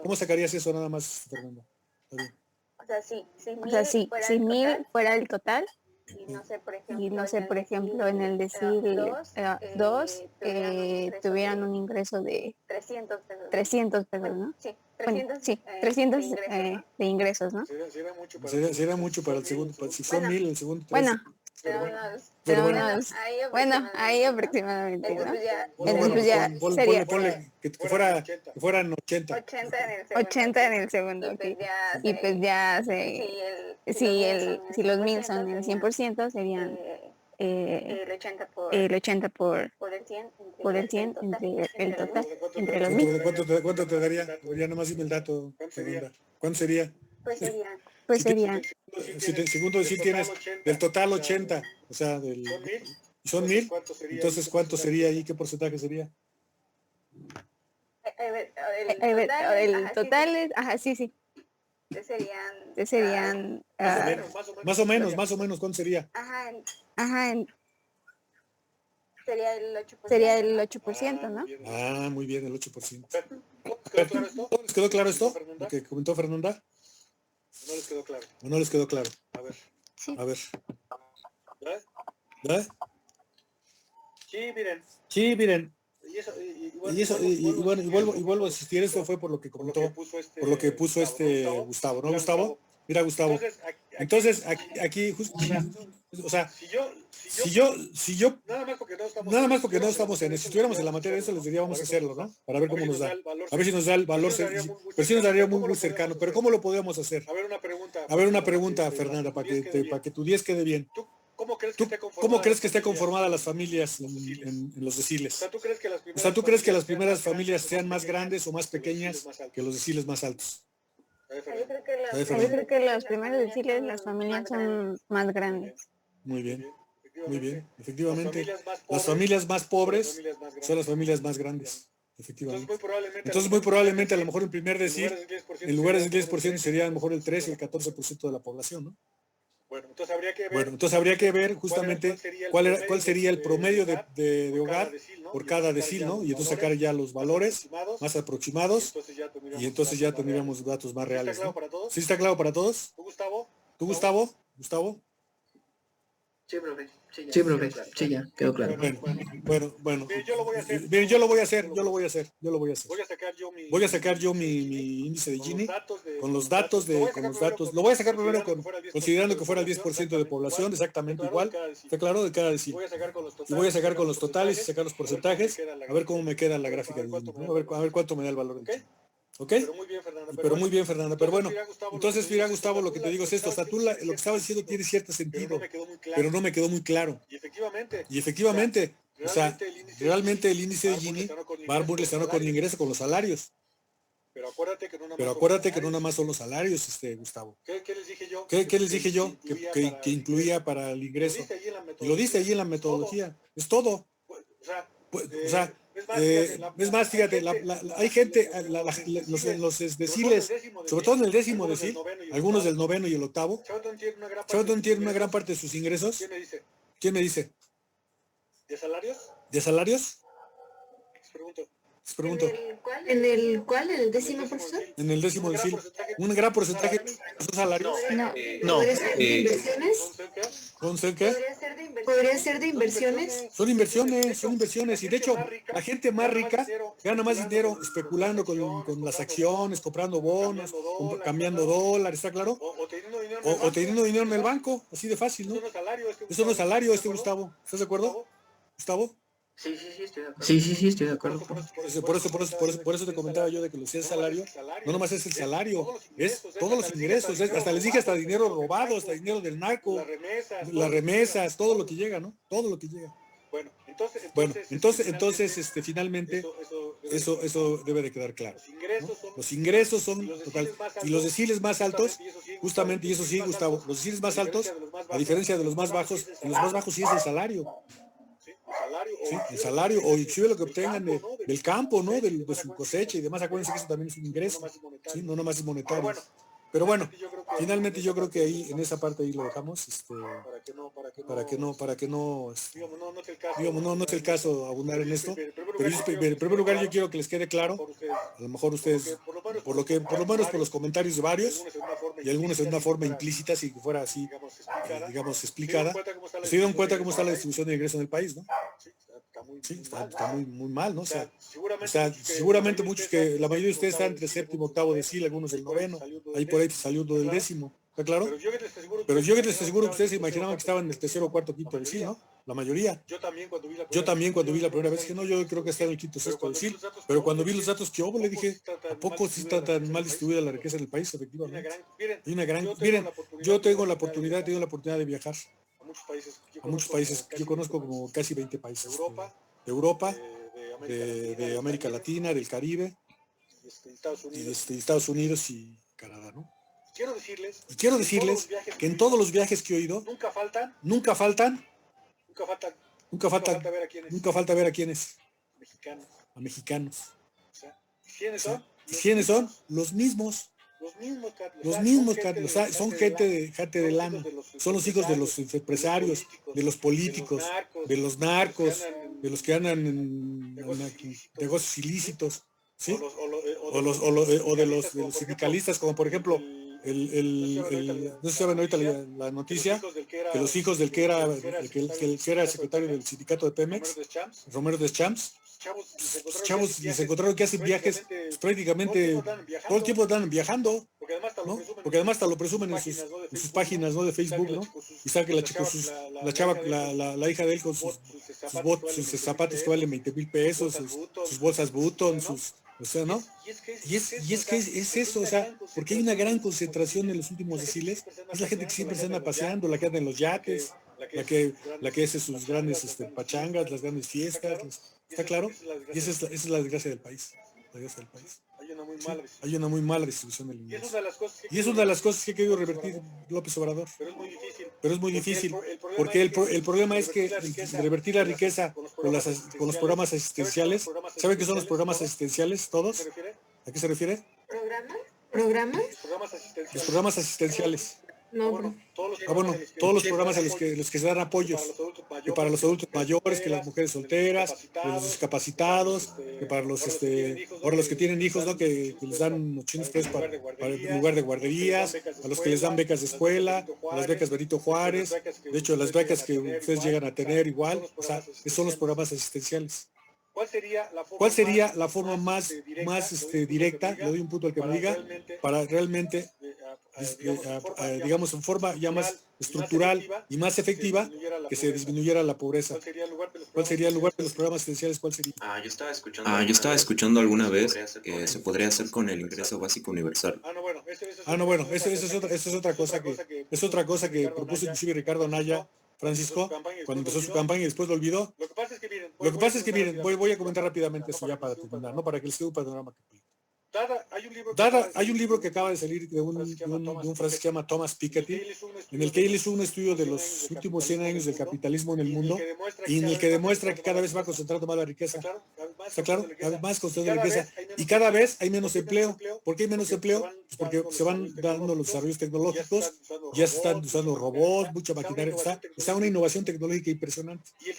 ¿cómo sacarías eso nada más, Fernanda? O sea, si 1000 fuera el total, y no sé, por ejemplo, en el decil 2 tuvieran un ingreso de 300 pesos, ¿no? Bueno, sí, 300 de ingresos, ¿no? Sería mucho para el segundo, si son 1000 el segundo. Bueno, ahí aproximadamente, ¿no? Entonces ya sería que fueran 80. 80 en el segundo, ok. Y pues ya si los 1000 son el 100%, serían el 80 por el 100 entre el total, entre los 1000. ¿Cuánto te daría? Ya nomás dime el dato. ¿Cuánto sería? Pues sería. Si segundo decir tienes del total 80, o sea, son 1000, entonces ¿cuánto sería ahí? ¿Qué porcentaje sería? El total es, ajá, sí. Serían más o menos, ¿cuánto sería? Ajá, sería el 8%, ¿no? Ah, muy bien, el 8%. ¿Les quedó claro esto? Lo que comentó Fernanda. No les quedó claro. ¿O no les quedó claro? A ver. Sí. A ver. ¿Eh? Sí, miren. Y vuelvo a insistir, esto fue por lo que comentó, por lo que puso Gustavo, ¿no, Gustavo? Mira, Gustavo. Entonces, aquí justo, o sea, si yo, nada más porque no estamos en eso, si estuviéramos en la materia de eso, les diría vamos a hacerlo, ¿no? Para ver cómo nos da. A ver si nos da el valor, pero sí nos daría muy cercano. Pero ¿cómo lo podríamos hacer? A ver, una pregunta, Fernanda, para que tu 10 quede bien. ¿Cómo crees que esté conformada las familias en los deciles? O sea, ¿tú crees que las primeras familias sean más grandes o más pequeñas que los deciles más altos? Yo creo que los primeros deciles, las familias son más grandes. Muy bien, efectivamente. Las familias más pobres son las familias más grandes, efectivamente. Entonces, muy probablemente, a lo mejor el primer decil, en lugar del 10%, sería a lo mejor el 13 y el 14% de la población, ¿no? Bueno, entonces habría que ver justamente cuál sería el promedio de hogar por cada decil, ¿no? Y entonces sacar ya los valores más aproximados y entonces ya tendríamos datos más reales, ¿no? ¿Sí está claro para todos? ¿Tú, Gustavo? ¿Gustavo? Sí, profe. Sí, ya, quedó claro. Bueno. Bien, yo lo voy a hacer. Voy a sacar yo mi índice de Gini con los datos. Lo voy a sacar primero considerando que fuera el 10% de población, exactamente igual. ¿Está claro? De cada decil. Y voy a sacar con los totales y sacar los porcentajes, a ver cómo me queda la gráfica de Gini, ¿no? A ver cuánto me da el valor del Gini. ¿Ok? Pero muy bien, Fernanda. Pero bueno, entonces, mira, Gustavo, lo que te digo es esto. O sea, tú lo que estabas diciendo tiene cierto sentido, pero no me quedó muy claro. Y efectivamente, o sea, realmente el índice de Gini va muy relacionado con el ingreso, con los salarios. Pero acuérdate que no nada más son los salarios, Gustavo. ¿Qué les dije yo? Que incluía para el ingreso. Y lo dice allí en la metodología. Es todo. O sea, es más, fíjate, hay gente, los deciles, sobre todo en el 10º decil, algunos del 9º y el 8º, Charlton tiene una gran parte de sus ingresos. ¿Quién me dice? ¿De salarios? Les pregunto. ¿En el cuál? ¿En el 10º, profesor? En el 10º decil. Un gran porcentaje de sus salarios. No. ¿Podría ser de inversiones? ¿Con qué? ¿Podría ser de inversiones? Son inversiones. Y de hecho, la gente más rica gana más dinero especulando con las acciones, comprando bonos, cambiando dólares, ¿está claro? O teniendo dinero en el banco, así de fácil, ¿no? Eso no es salario, Gustavo. ¿Estás de acuerdo? ¿Gustavo? Sí, estoy de acuerdo. Sí, estoy de acuerdo. Por eso te comentaba yo de que lo que es salario, no nomás es el salario, es todos los ingresos, hasta les dije hasta dinero robado, hasta dinero del narco, las remesas, todo lo que llega, ¿no? Todo lo que llega. Bueno, entonces finalmente eso debe de quedar claro, ¿no? Los ingresos son total, y los deciles más altos, justamente, y eso sí, Gustavo, los deciles más altos, a diferencia de los más bajos, en los más bajos sí es el salario. Sí, el salario, o inclusive lo que obtengan del campo, ¿no? De su cosecha y demás. Acuérdense que eso también es un ingreso, ¿sí? No nomás es monetario. Pero bueno, finalmente yo creo que ahí, en esa parte ahí lo dejamos, para que no, digamos, no es el caso abundar en esto. Pero en primer lugar yo quiero que les quede claro, a lo mejor ustedes, por lo menos por los comentarios de varios, y algunos en una forma implícita, si fuera así, digamos, explicada, se dieron cuenta cómo está la distribución de ingresos en el país, ¿no? Sí, está muy mal, ¿no? O sea, seguramente muchos la mayoría de ustedes están entre 7º, 8º decil, algunos del 9º, ahí por ahí salió uno del 10º, ¿está claro? Pero yo que les aseguro que ustedes se imaginaban que estaban en el 3º, 4º, 5º decil, ¿no? La mayoría. Yo también cuando vi la primera vez, que no, yo creo que está en el 5º, 6º decil, pero cuando vi los datos que hubo, le dije, ¿a poco sí está tan mal distribuida la riqueza en el país? Efectivamente. Miren, yo tengo la oportunidad de viajar a muchos países. Yo conozco como casi 20 países de Europa, de América Latina, del Caribe, y de Estados Unidos y Canadá, ¿no? Y quiero decirles que en todos los viajes que he oído, nunca falta ver a quienes, a mexicanos. ¿Y quiénes son? Los mismos, o sea, son gente de lana, son los hijos de los empresarios, de los políticos, de los narcos, los que andan en negocios ilícitos, ¿sí? O de los sindicalistas, como por ejemplo, no sé si saben ahorita la noticia, que los hijos del que era el secretario del sindicato de Pemex, Romero Deschamps, chavos les encontraron que hacen viajes prácticamente todo el tiempo están viajando, ¿no? Porque además hasta lo presumen en sus páginas, ¿no? De Facebook, ¿no? Y sabe que la hija de él con sus zapatos que valen 20,000 pesos, sus bolsas Button, o sea, ¿no? Y es que es eso, o sea, porque hay una gran concentración en los últimos deciles, es la gente que siempre se anda paseando, la que anda en los yates, la que hace sus grandes pachangas, las grandes fiestas, ¿está claro? Y esa es la desgracia del país. Hay una muy mala distribución del ingreso. Y es una de las cosas que ha querido revertir López Obrador. Pero es muy difícil, porque el problema es que revertir la riqueza con los programas asistenciales. ¿Saben qué son los programas asistenciales todos? ¿A qué se refiere? ¿Programas? Los programas asistenciales. No, bro. Todos los programas en los que se dan apoyos, que para los adultos mayores, que las mujeres solteras, que los discapacitados, que para ahora los que tienen hijos, ¿no? Que les dan 80 pesos para el lugar de guarderías, a los que les dan becas de escuela, a las becas Benito Juárez, de hecho las becas que ustedes llegan a tener igual, o sea, esos son los programas asistenciales. ¿Cuál sería la forma más directa, le doy un punto al que me diga, para realmente, digamos, en forma ya más estructural y más efectiva, que se disminuyera la pobreza? ¿Cuál sería el lugar de los programas asistenciales? ¿Cuál sería? Yo estaba escuchando alguna vez que se podría hacer con el ingreso básico universal. Eso es otra cosa que propuso inclusive Ricardo Anaya, Francisco, cuando empezó su campaña y después lo olvidó. Lo que pasa es que miren, voy a comentar rápidamente eso ya para terminar, ¿no? Para que les quede un panorama completo. Hay un libro que acaba de salir de un francés que se llama Thomas Piketty, en el que él hizo un estudio de los últimos 100 años del capitalismo en el mundo y en el que demuestra que cada vez va concentrando más la riqueza. ¿Está claro? Cada vez más concentrando la riqueza. Y cada vez hay menos empleo. ¿Por qué hay menos empleo? Pues porque se van dando los desarrollos tecnológicos, ya se están usando robots, mucha maquinaria, está una innovación tecnológica impresionante. Y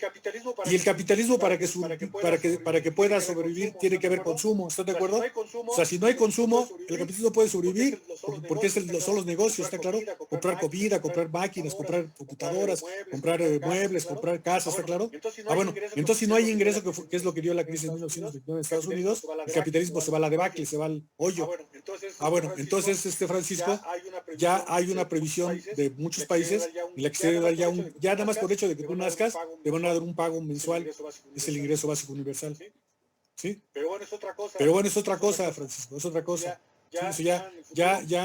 el capitalismo para que pueda sobrevivir tiene que haber consumo, ¿estás de acuerdo? O sea, si no hay consumo, el capitalismo puede sobrevivir, porque son los negocios, ¿está claro? Comprar comida, comprar máquinas, comprar computadoras, comprar muebles, comprar casas, ¿está claro? Bueno, entonces si no hay ingreso, que es lo que dio la crisis en 1929 en Estados Unidos, el capitalismo se va a la debacle, se va al hoyo. Entonces, Francisco, ya hay una previsión de muchos países en la que se debe dar ya nada más por el hecho de que tú nazcas, te van a dar un pago mensual, es el ingreso básico universal. ¿Sí? Pero bueno, es otra cosa, Francisco, es otra cosa. Sí, ya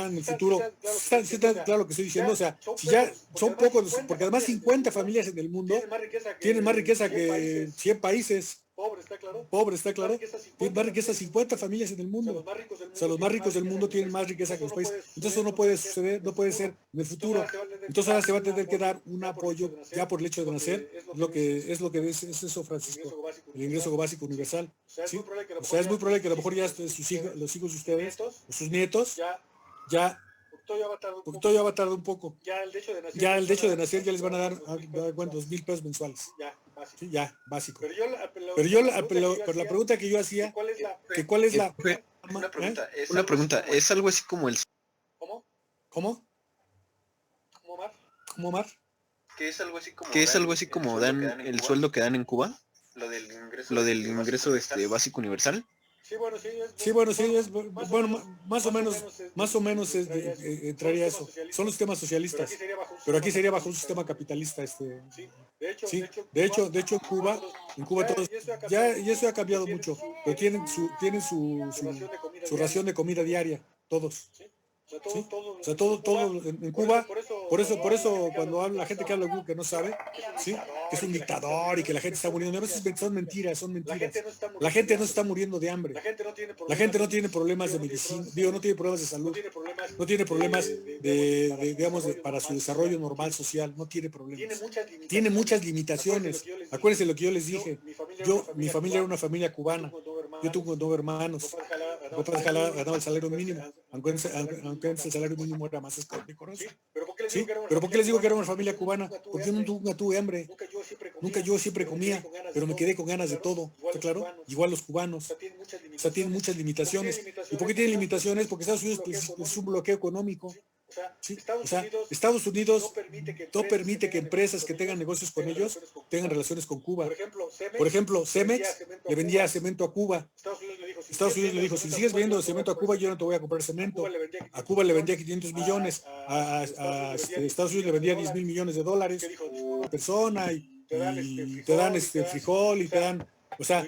en el futuro, está claro lo que estoy diciendo, o sea, si ya son pocos, porque además 50 familias en el mundo tienen más riqueza que 100 países. Pobre, está claro. Tienen más riqueza 50 familias en el mundo. O sea, los más ricos del mundo tienen más riqueza que los países. Entonces eso no puede suceder, no puede ser en el futuro. Entonces ahora se va a tener que dar un apoyo ya por el hecho de nacer, es eso, Francisco, el ingreso básico universal. ¿Sí? O sea, es muy probable que a lo mejor ya los hijos de ustedes, o sus nietos, porque todavía va a tardar un poco. Ya el hecho de nacer ya les van a dar 2,000 pesos mensuales. Sí, ya, básico. Pero la pregunta que yo hacía, ¿cuál es la... Una pregunta, ¿es algo así como el... ¿Cómo, Omar? ¿Que es algo así como dan el sueldo que dan en Cuba? Lo del ingreso básico universal. Más o menos entraría eso. Son los sistemas socialistas, pero aquí sería bajo un sistema capitalista. Sí, de hecho en Cuba todos, y eso ha cambiado mucho, pero tienen su ración de comida diaria, todos. ¿Sí? O sea, todo en Cuba, por eso cuando habla la gente que habla de Cuba que no sabe, ¿sí? Que es un dictador y que la gente está muriendo, son mentiras. La gente no está muriendo de hambre. La gente no tiene problemas de medicina, no tiene problemas de salud, no tiene problemas para su desarrollo normal social, no tiene problemas. Tiene muchas limitaciones. Acuérdense lo que yo les dije. Mi familia era una familia cubana. Yo tuve 9 hermanos. Mi papá ganaba el salario mínimo, aunque el salario mínimo era más decoroso. ¿Sí? ¿Pero por qué les digo que era una familia cubana? Porque yo nunca tuve hambre. Nunca, yo siempre comía, pero me quedé con ganas de todo, ¿está claro? Igual los cubanos. O sea, tienen muchas limitaciones. ¿Y por qué tienen limitaciones? Porque Estados Unidos es un bloqueo económico. ¿Sí? O sea, Estados Unidos no permite que empresas que tengan negocios con ellos tengan relaciones con Cuba. Por ejemplo, Cemex le vendía cemento a Cuba. Estados Unidos le dijo, si sigues vendiendo cemento a Cuba, yo no te voy a comprar cemento. A Cuba le vendía 500 millones, a Estados Unidos le vendía 10 mil millones de dólares por persona, y te dan frijol y te dan, o sea,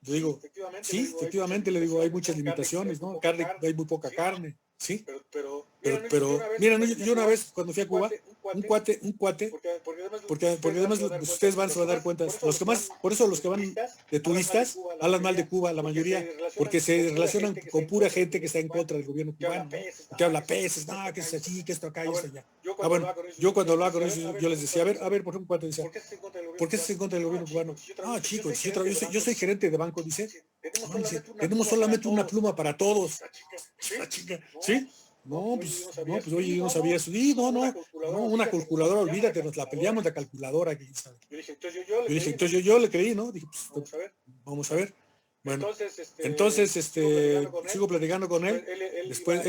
yo digo, sí, efectivamente, le digo, hay muchas limitaciones, ¿no? Carne, hay muy poca carne, ¿sí? Pero mira, yo una vez cuando fui a Cuba, un cuate, porque además ustedes se van a dar cuenta, los que más, por eso los que van de turistas hablan mal de Cuba, la mayoría, porque se relacionan con pura gente que está en contra del gobierno cubano, ¿no? Que habla peces, no, que es así, que esto acá y esto allá. Ah, bueno, yo cuando hablaba con ellos, yo les decía, a ver, por ejemplo, un cuate decía, ¿por qué estás en contra del gobierno cubano? Ah, chicos, yo soy gerente de banco, dice, tenemos solamente una pluma para todos. ¿Sí? No, pues oye, yo no sabía eso. Sí, no, una calculadora, olvídate, nos la peleamos la calculadora. Yo dije, entonces yo le creí, ¿no? Dije, pues, vamos a ver. Bueno, entonces, sigo platicando con él. Después,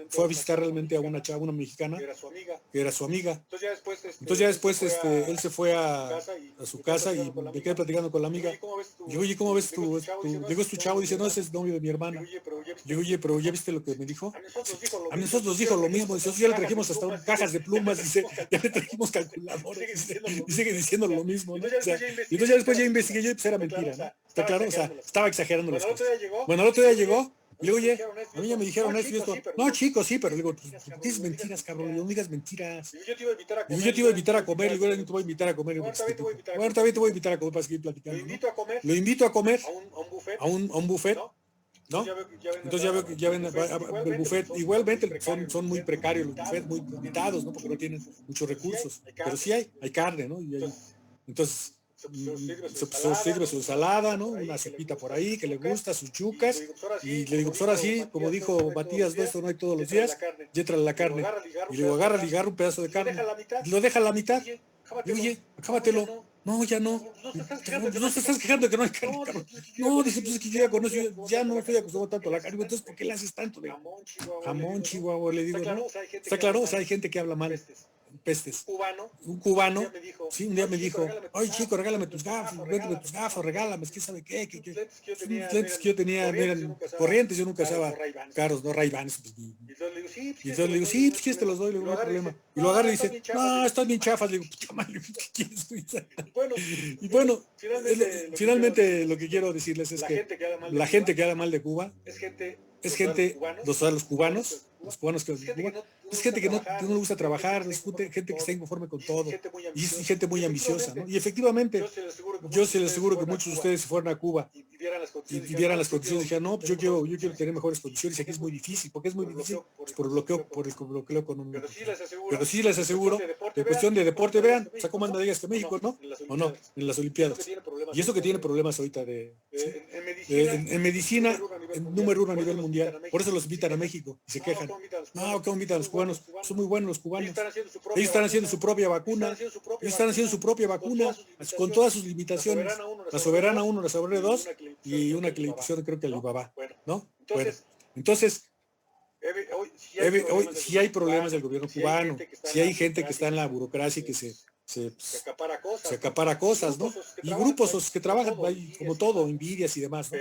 fue a visitar realmente a una chava, una mexicana, que era su amiga. Entonces ya después, él se fue a su casa y me quedé platicando con la amiga. Digo, oye, ¿cómo ves tu? Digo, es tu chavo, dice, no, ese es novio de mi hermana. Digo, oye, pero ¿ya viste lo que me dijo? A nosotros nos dijo lo mismo. Dice, ya le trajimos hasta cajas de plumas, dice, ya le trajimos calculadores, y sigue diciendo lo mismo, ¿no? O sea, y entonces ya después ya investigué yo y pues era mentira, ¿no? ¿Está claro? O sea, estaba exagerando las cosas. Bueno, el otro día llegó, y le digo, oye, a mí ya me dijeron esto y esto. No, chicos, sí, pero le digo, ¿por qué dices mentiras, cabrón? No digas mentiras. Yo te iba a invitar a comer, y digo, no te voy a invitar a comer. Bueno, también te voy a invitar a comer para seguir platicando, ¿no? Lo invito a comer a un buffet, ¿no? Entonces ya ven el buffet. Igualmente son muy precarios los buffets, muy limitados, ¿no? Porque no tienen muchos recursos. Pero sí hay carne, ¿no? Entonces se sirve su ensalada, ¿no? Una sopita por ahí que le gusta, sus yucas, y le digo, pues ahora sí, como dijo Matías, no, esto no hay todos los días, y entra la carne. Y le digo, agarra, ligar un pedazo de carne, y lo deja a la mitad, y oye, acábatelo. No, ya no. No te estás quejando de que no hay carne, cabrón. No, dice, pues es que yo ya conozco, ya no estoy acostumbrado tanto a la carne. Entonces, ¿por qué le haces tanto de jamón, chihuahua? Le digo, ¿no? Está claro, o sea, hay gente que habla mal. Pestes. Un cubano, sí, un día me dijo, oye chico, regálame tus gafas, regálame, ¿qué sabe qué? Lentes que yo tenía, eran corrientes, yo nunca usaba caros, no Ray-Bans. Y entonces le digo, sí, pues quieres te los doy, le digo, no hay problema. Y lo agarra y dice, no, están bien chafas, le digo, puta madre, ¿qué quieres tú? Y bueno, finalmente lo que quiero decirles es que la gente que habla mal de Cuba es gente, los cubanos que es gente que no le gusta trabajar, es gente que está inconforme con todo, y es gente muy ambiciosa, ¿no? Y efectivamente, yo se les aseguro que muchos de ustedes se fueron a Cuba y vieran las condiciones y dijeran, no, pues yo quiero tener mejores condiciones, y aquí es muy difícil. ¿Por qué es muy difícil? Pues por el bloqueo económico. Pero sí les aseguro, de cuestión de deporte, vean, sacó más medallas que México, ¿no? ¿O no? En las Olimpiadas. Y eso que tiene problemas ahorita en medicina, número 1 a nivel mundial. Por eso los invitan a México y se quejan. No, ¿cómo invitan a los cubanos? Son muy buenos los cubanos. Ellos están haciendo su propia vacuna. Con todas sus limitaciones. La Soberana 1, la Soberana 2 y una que le pusieron, creo que Alibaba, ¿no? Bueno, entonces, hoy sí hay problemas del gobierno cubano, sí hay gente que está en la burocracia y que se acapara cosas, ¿no? Y grupos que trabajan ahí, como todo, envidias y demás, ¿no?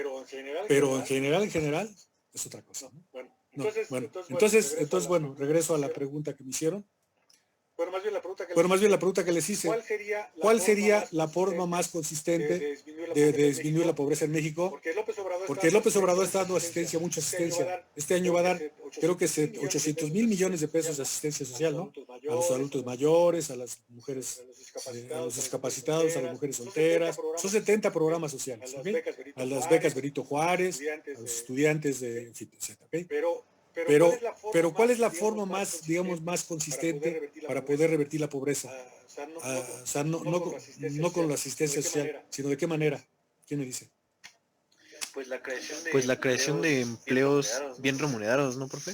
Pero en general, es otra cosa, ¿no? Entonces, bueno, regreso a la pregunta que me hicieron. Bueno, más bien la pregunta que les hice. ¿Cuál sería la forma más consistente de disminuir la pobreza en México? Porque López Obrador está dando mucha asistencia. Este año va a dar, creo que 800 mil millones de pesos de asistencia social, ¿no? A los adultos mayores, a las mujeres, a los discapacitados, a las mujeres solteras. Son 70 programas sociales, ¿ok? A las becas Benito Juárez, a los estudiantes de, en fin, etc., ¿ok? Pero ¿cuál es la forma más, digamos, más consistente para poder revertir la pobreza? O sea, no con la asistencia social, sino de qué manera. ¿Quién me dice? Pues la creación de empleos bien remunerados, ¿no, profe?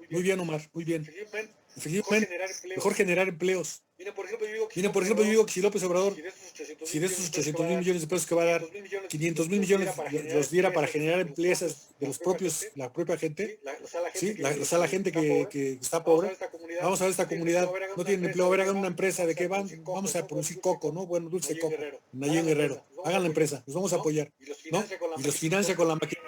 Muy bien, Omar, muy bien. efectivamente, mejor generar empleos. Miren, por ejemplo, yo digo que si López Obrador, si de esos 800,000 millones de pesos que va a dar, 500,000 millones los diera para generar empresas de los propios, la propia gente, ¿sí? O sea, la gente que está pobre, vamos a ver esta comunidad, no tienen empleo, a ver, hagan una empresa de qué van, vamos a producir coco, ¿no? Bueno, dulce de coco, Nayén Guerrero, hagan la empresa, los vamos a apoyar, ¿no? Y los financia con la máquina.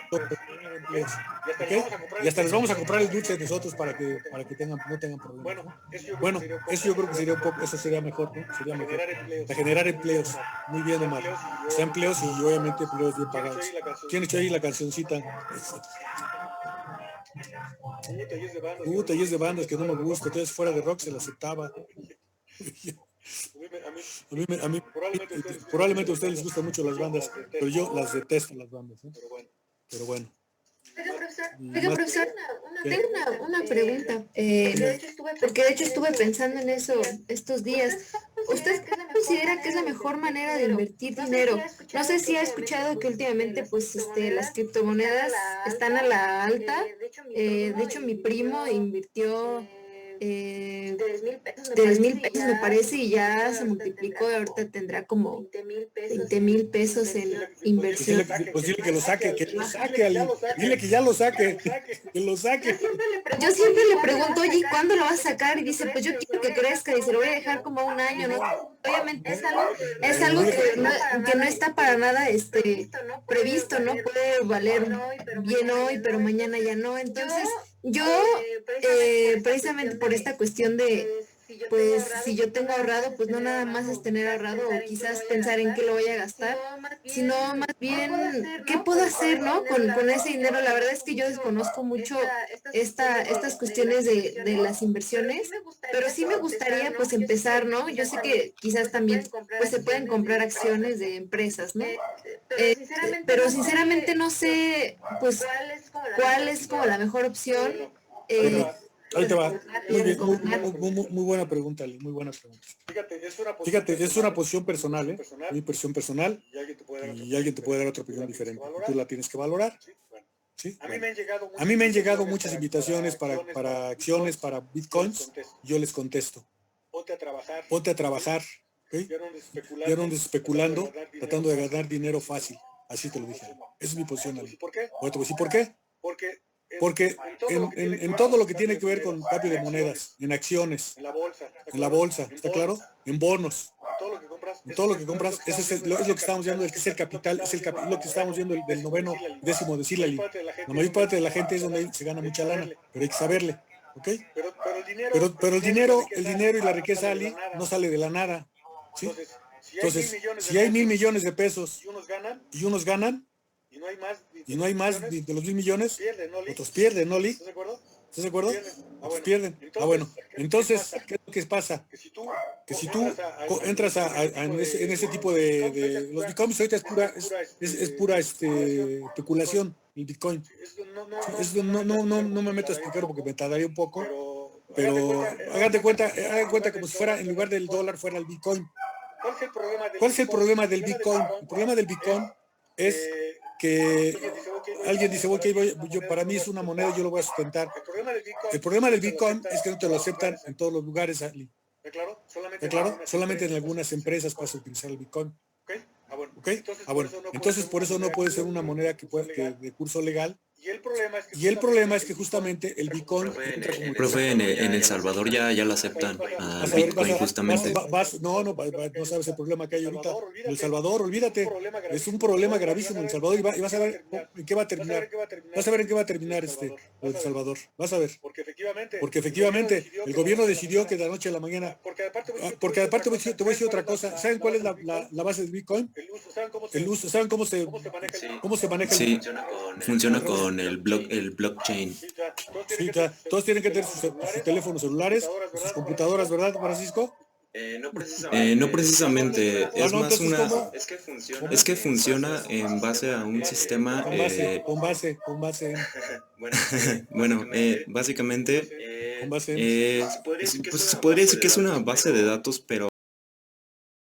¿Okay? Y hasta les vamos a comprar el dulce de nosotros para que no tengan problemas, ¿no? Bueno, eso yo creo que sería un poco, eso sería mejor, ¿no? Sería mejor. De generar empleos, muy bien, Omar. O sea, empleos y obviamente empleos bien pagados. ¿Quién echó ahí la cancioncita? Puta, y es de bandas que no me gusta, entonces fuera de rock se la aceptaba. A mí, probablemente a ustedes les gustan mucho las bandas, pero yo las detesto las bandas, ¿eh? Pero bueno. Oiga, profesor, tengo una pregunta, porque de hecho estuve pensando en eso estos días. ¿Usted considera que es la mejor manera de invertir dinero? No sé si ha escuchado que últimamente pues las criptomonedas están a la alta. De hecho, mi primo invirtió 3,000 pesos me parece y ya se multiplicó, ahorita tendrá como 20,000 pesos en inversión. Pues dile que lo saque, Ali. Dile que ya lo saque, que lo saque. Yo siempre le pregunto, oye, ¿cuándo lo vas a sacar? Y dice, pues yo quiero que crezca, y se lo voy a dejar como un año, ¿no? Obviamente es algo que no está para nada previsto, ¿no? Puede valer bien hoy, pero mañana ya no. Entonces, yo, precisamente por esta cuestión de, pues, si yo tengo ahorrado, pues no nada más es tener ahorrado o quizás pensar en qué lo voy a gastar, sino más bien, ¿qué puedo hacer, no? Con ese dinero. La verdad es que yo desconozco mucho estas cuestiones de las inversiones, pero sí me gustaría, pues, empezar, ¿no? Yo sé que quizás también, pues, se pueden comprar acciones de empresas, ¿no? Pero sinceramente no sé, pues, cuál es como la mejor opción. Ahí te va. Muy bien, muy buena pregunta, Ali, muy buena pregunta. Fíjate, es una posición personal, ¿eh? Una posición personal y alguien te puede dar otra opinión diferente. Tú la tienes que valorar. ¿Sí? Bueno. A mí me han llegado muchas invitaciones para acciones, para bitcoins. Yo les contesto. Ponte a trabajar. ¿Okay? Ya no andes especulando, tratando de ganar dinero fácil. Así te lo dije. Esa es mi posición, Ali. Ahora te voy a decir por qué. Porque en todo lo que tiene que ver con cambio de monedas, en acciones, en la bolsa, ¿está claro? En bonos, en todo lo que compras, eso es lo que estamos viendo, es el capital, es lo que estamos viendo del 9º, 10º de Silali. La mayor parte de la gente es donde se gana mucha lana, pero hay que saberle, ¿ok? Pero el dinero y la riqueza, Ali, no sale de la nada, ¿sí? Entonces, si hay 1,000 millones de pesos y unos ganan, y no hay más de los 1,000 millones, otros pierden, ¿no, Lee? ¿Estás de acuerdo? Otros pierden. Bueno, entonces, ¿qué es lo que pasa? Que si tú entras en ese tipo de los bitcoins, ahorita es pura especulación, el bitcoin. No me meto a explicar porque me tardaría un poco, pero hagan cuenta como si fuera, en lugar del dólar, fuera el bitcoin. ¿Cuál es el problema del bitcoin? El problema del bitcoin es que alguien dice, ok, para mí es una moneda, yo lo voy a sustentar. El problema del Bitcoin es que no te lo aceptan en todos los lugares, Ali. ¿Está claro? Solamente en algunas empresas vas a utilizar el Bitcoin. ¿Ok? Bueno, entonces por eso no puede ser una moneda que de curso legal. Y el problema es que justamente el Bitcoin entra como... Profe, en El Salvador ya lo aceptan a Bitcoin justamente. No sabes el problema que hay ahorita en El Salvador, olvídate. Es un problema gravísimo en El Salvador y vas a ver en qué va a terminar. Vas a ver en qué va a terminar El Salvador. Vas a ver. Porque efectivamente el gobierno decidió que de la noche a la mañana... Porque aparte te voy a decir otra cosa. ¿Saben cuál es la base del Bitcoin? El uso. ¿Saben cómo se maneja? Sí, funciona con el blockchain. Sí, todos tienen que tener sus teléfonos celulares, sus computadoras, ¿verdad, Francisco? No precisamente, es más una... Es que funciona en base a un sistema... Con base. Bueno, básicamente... pues se podría decir que es una base de datos, pero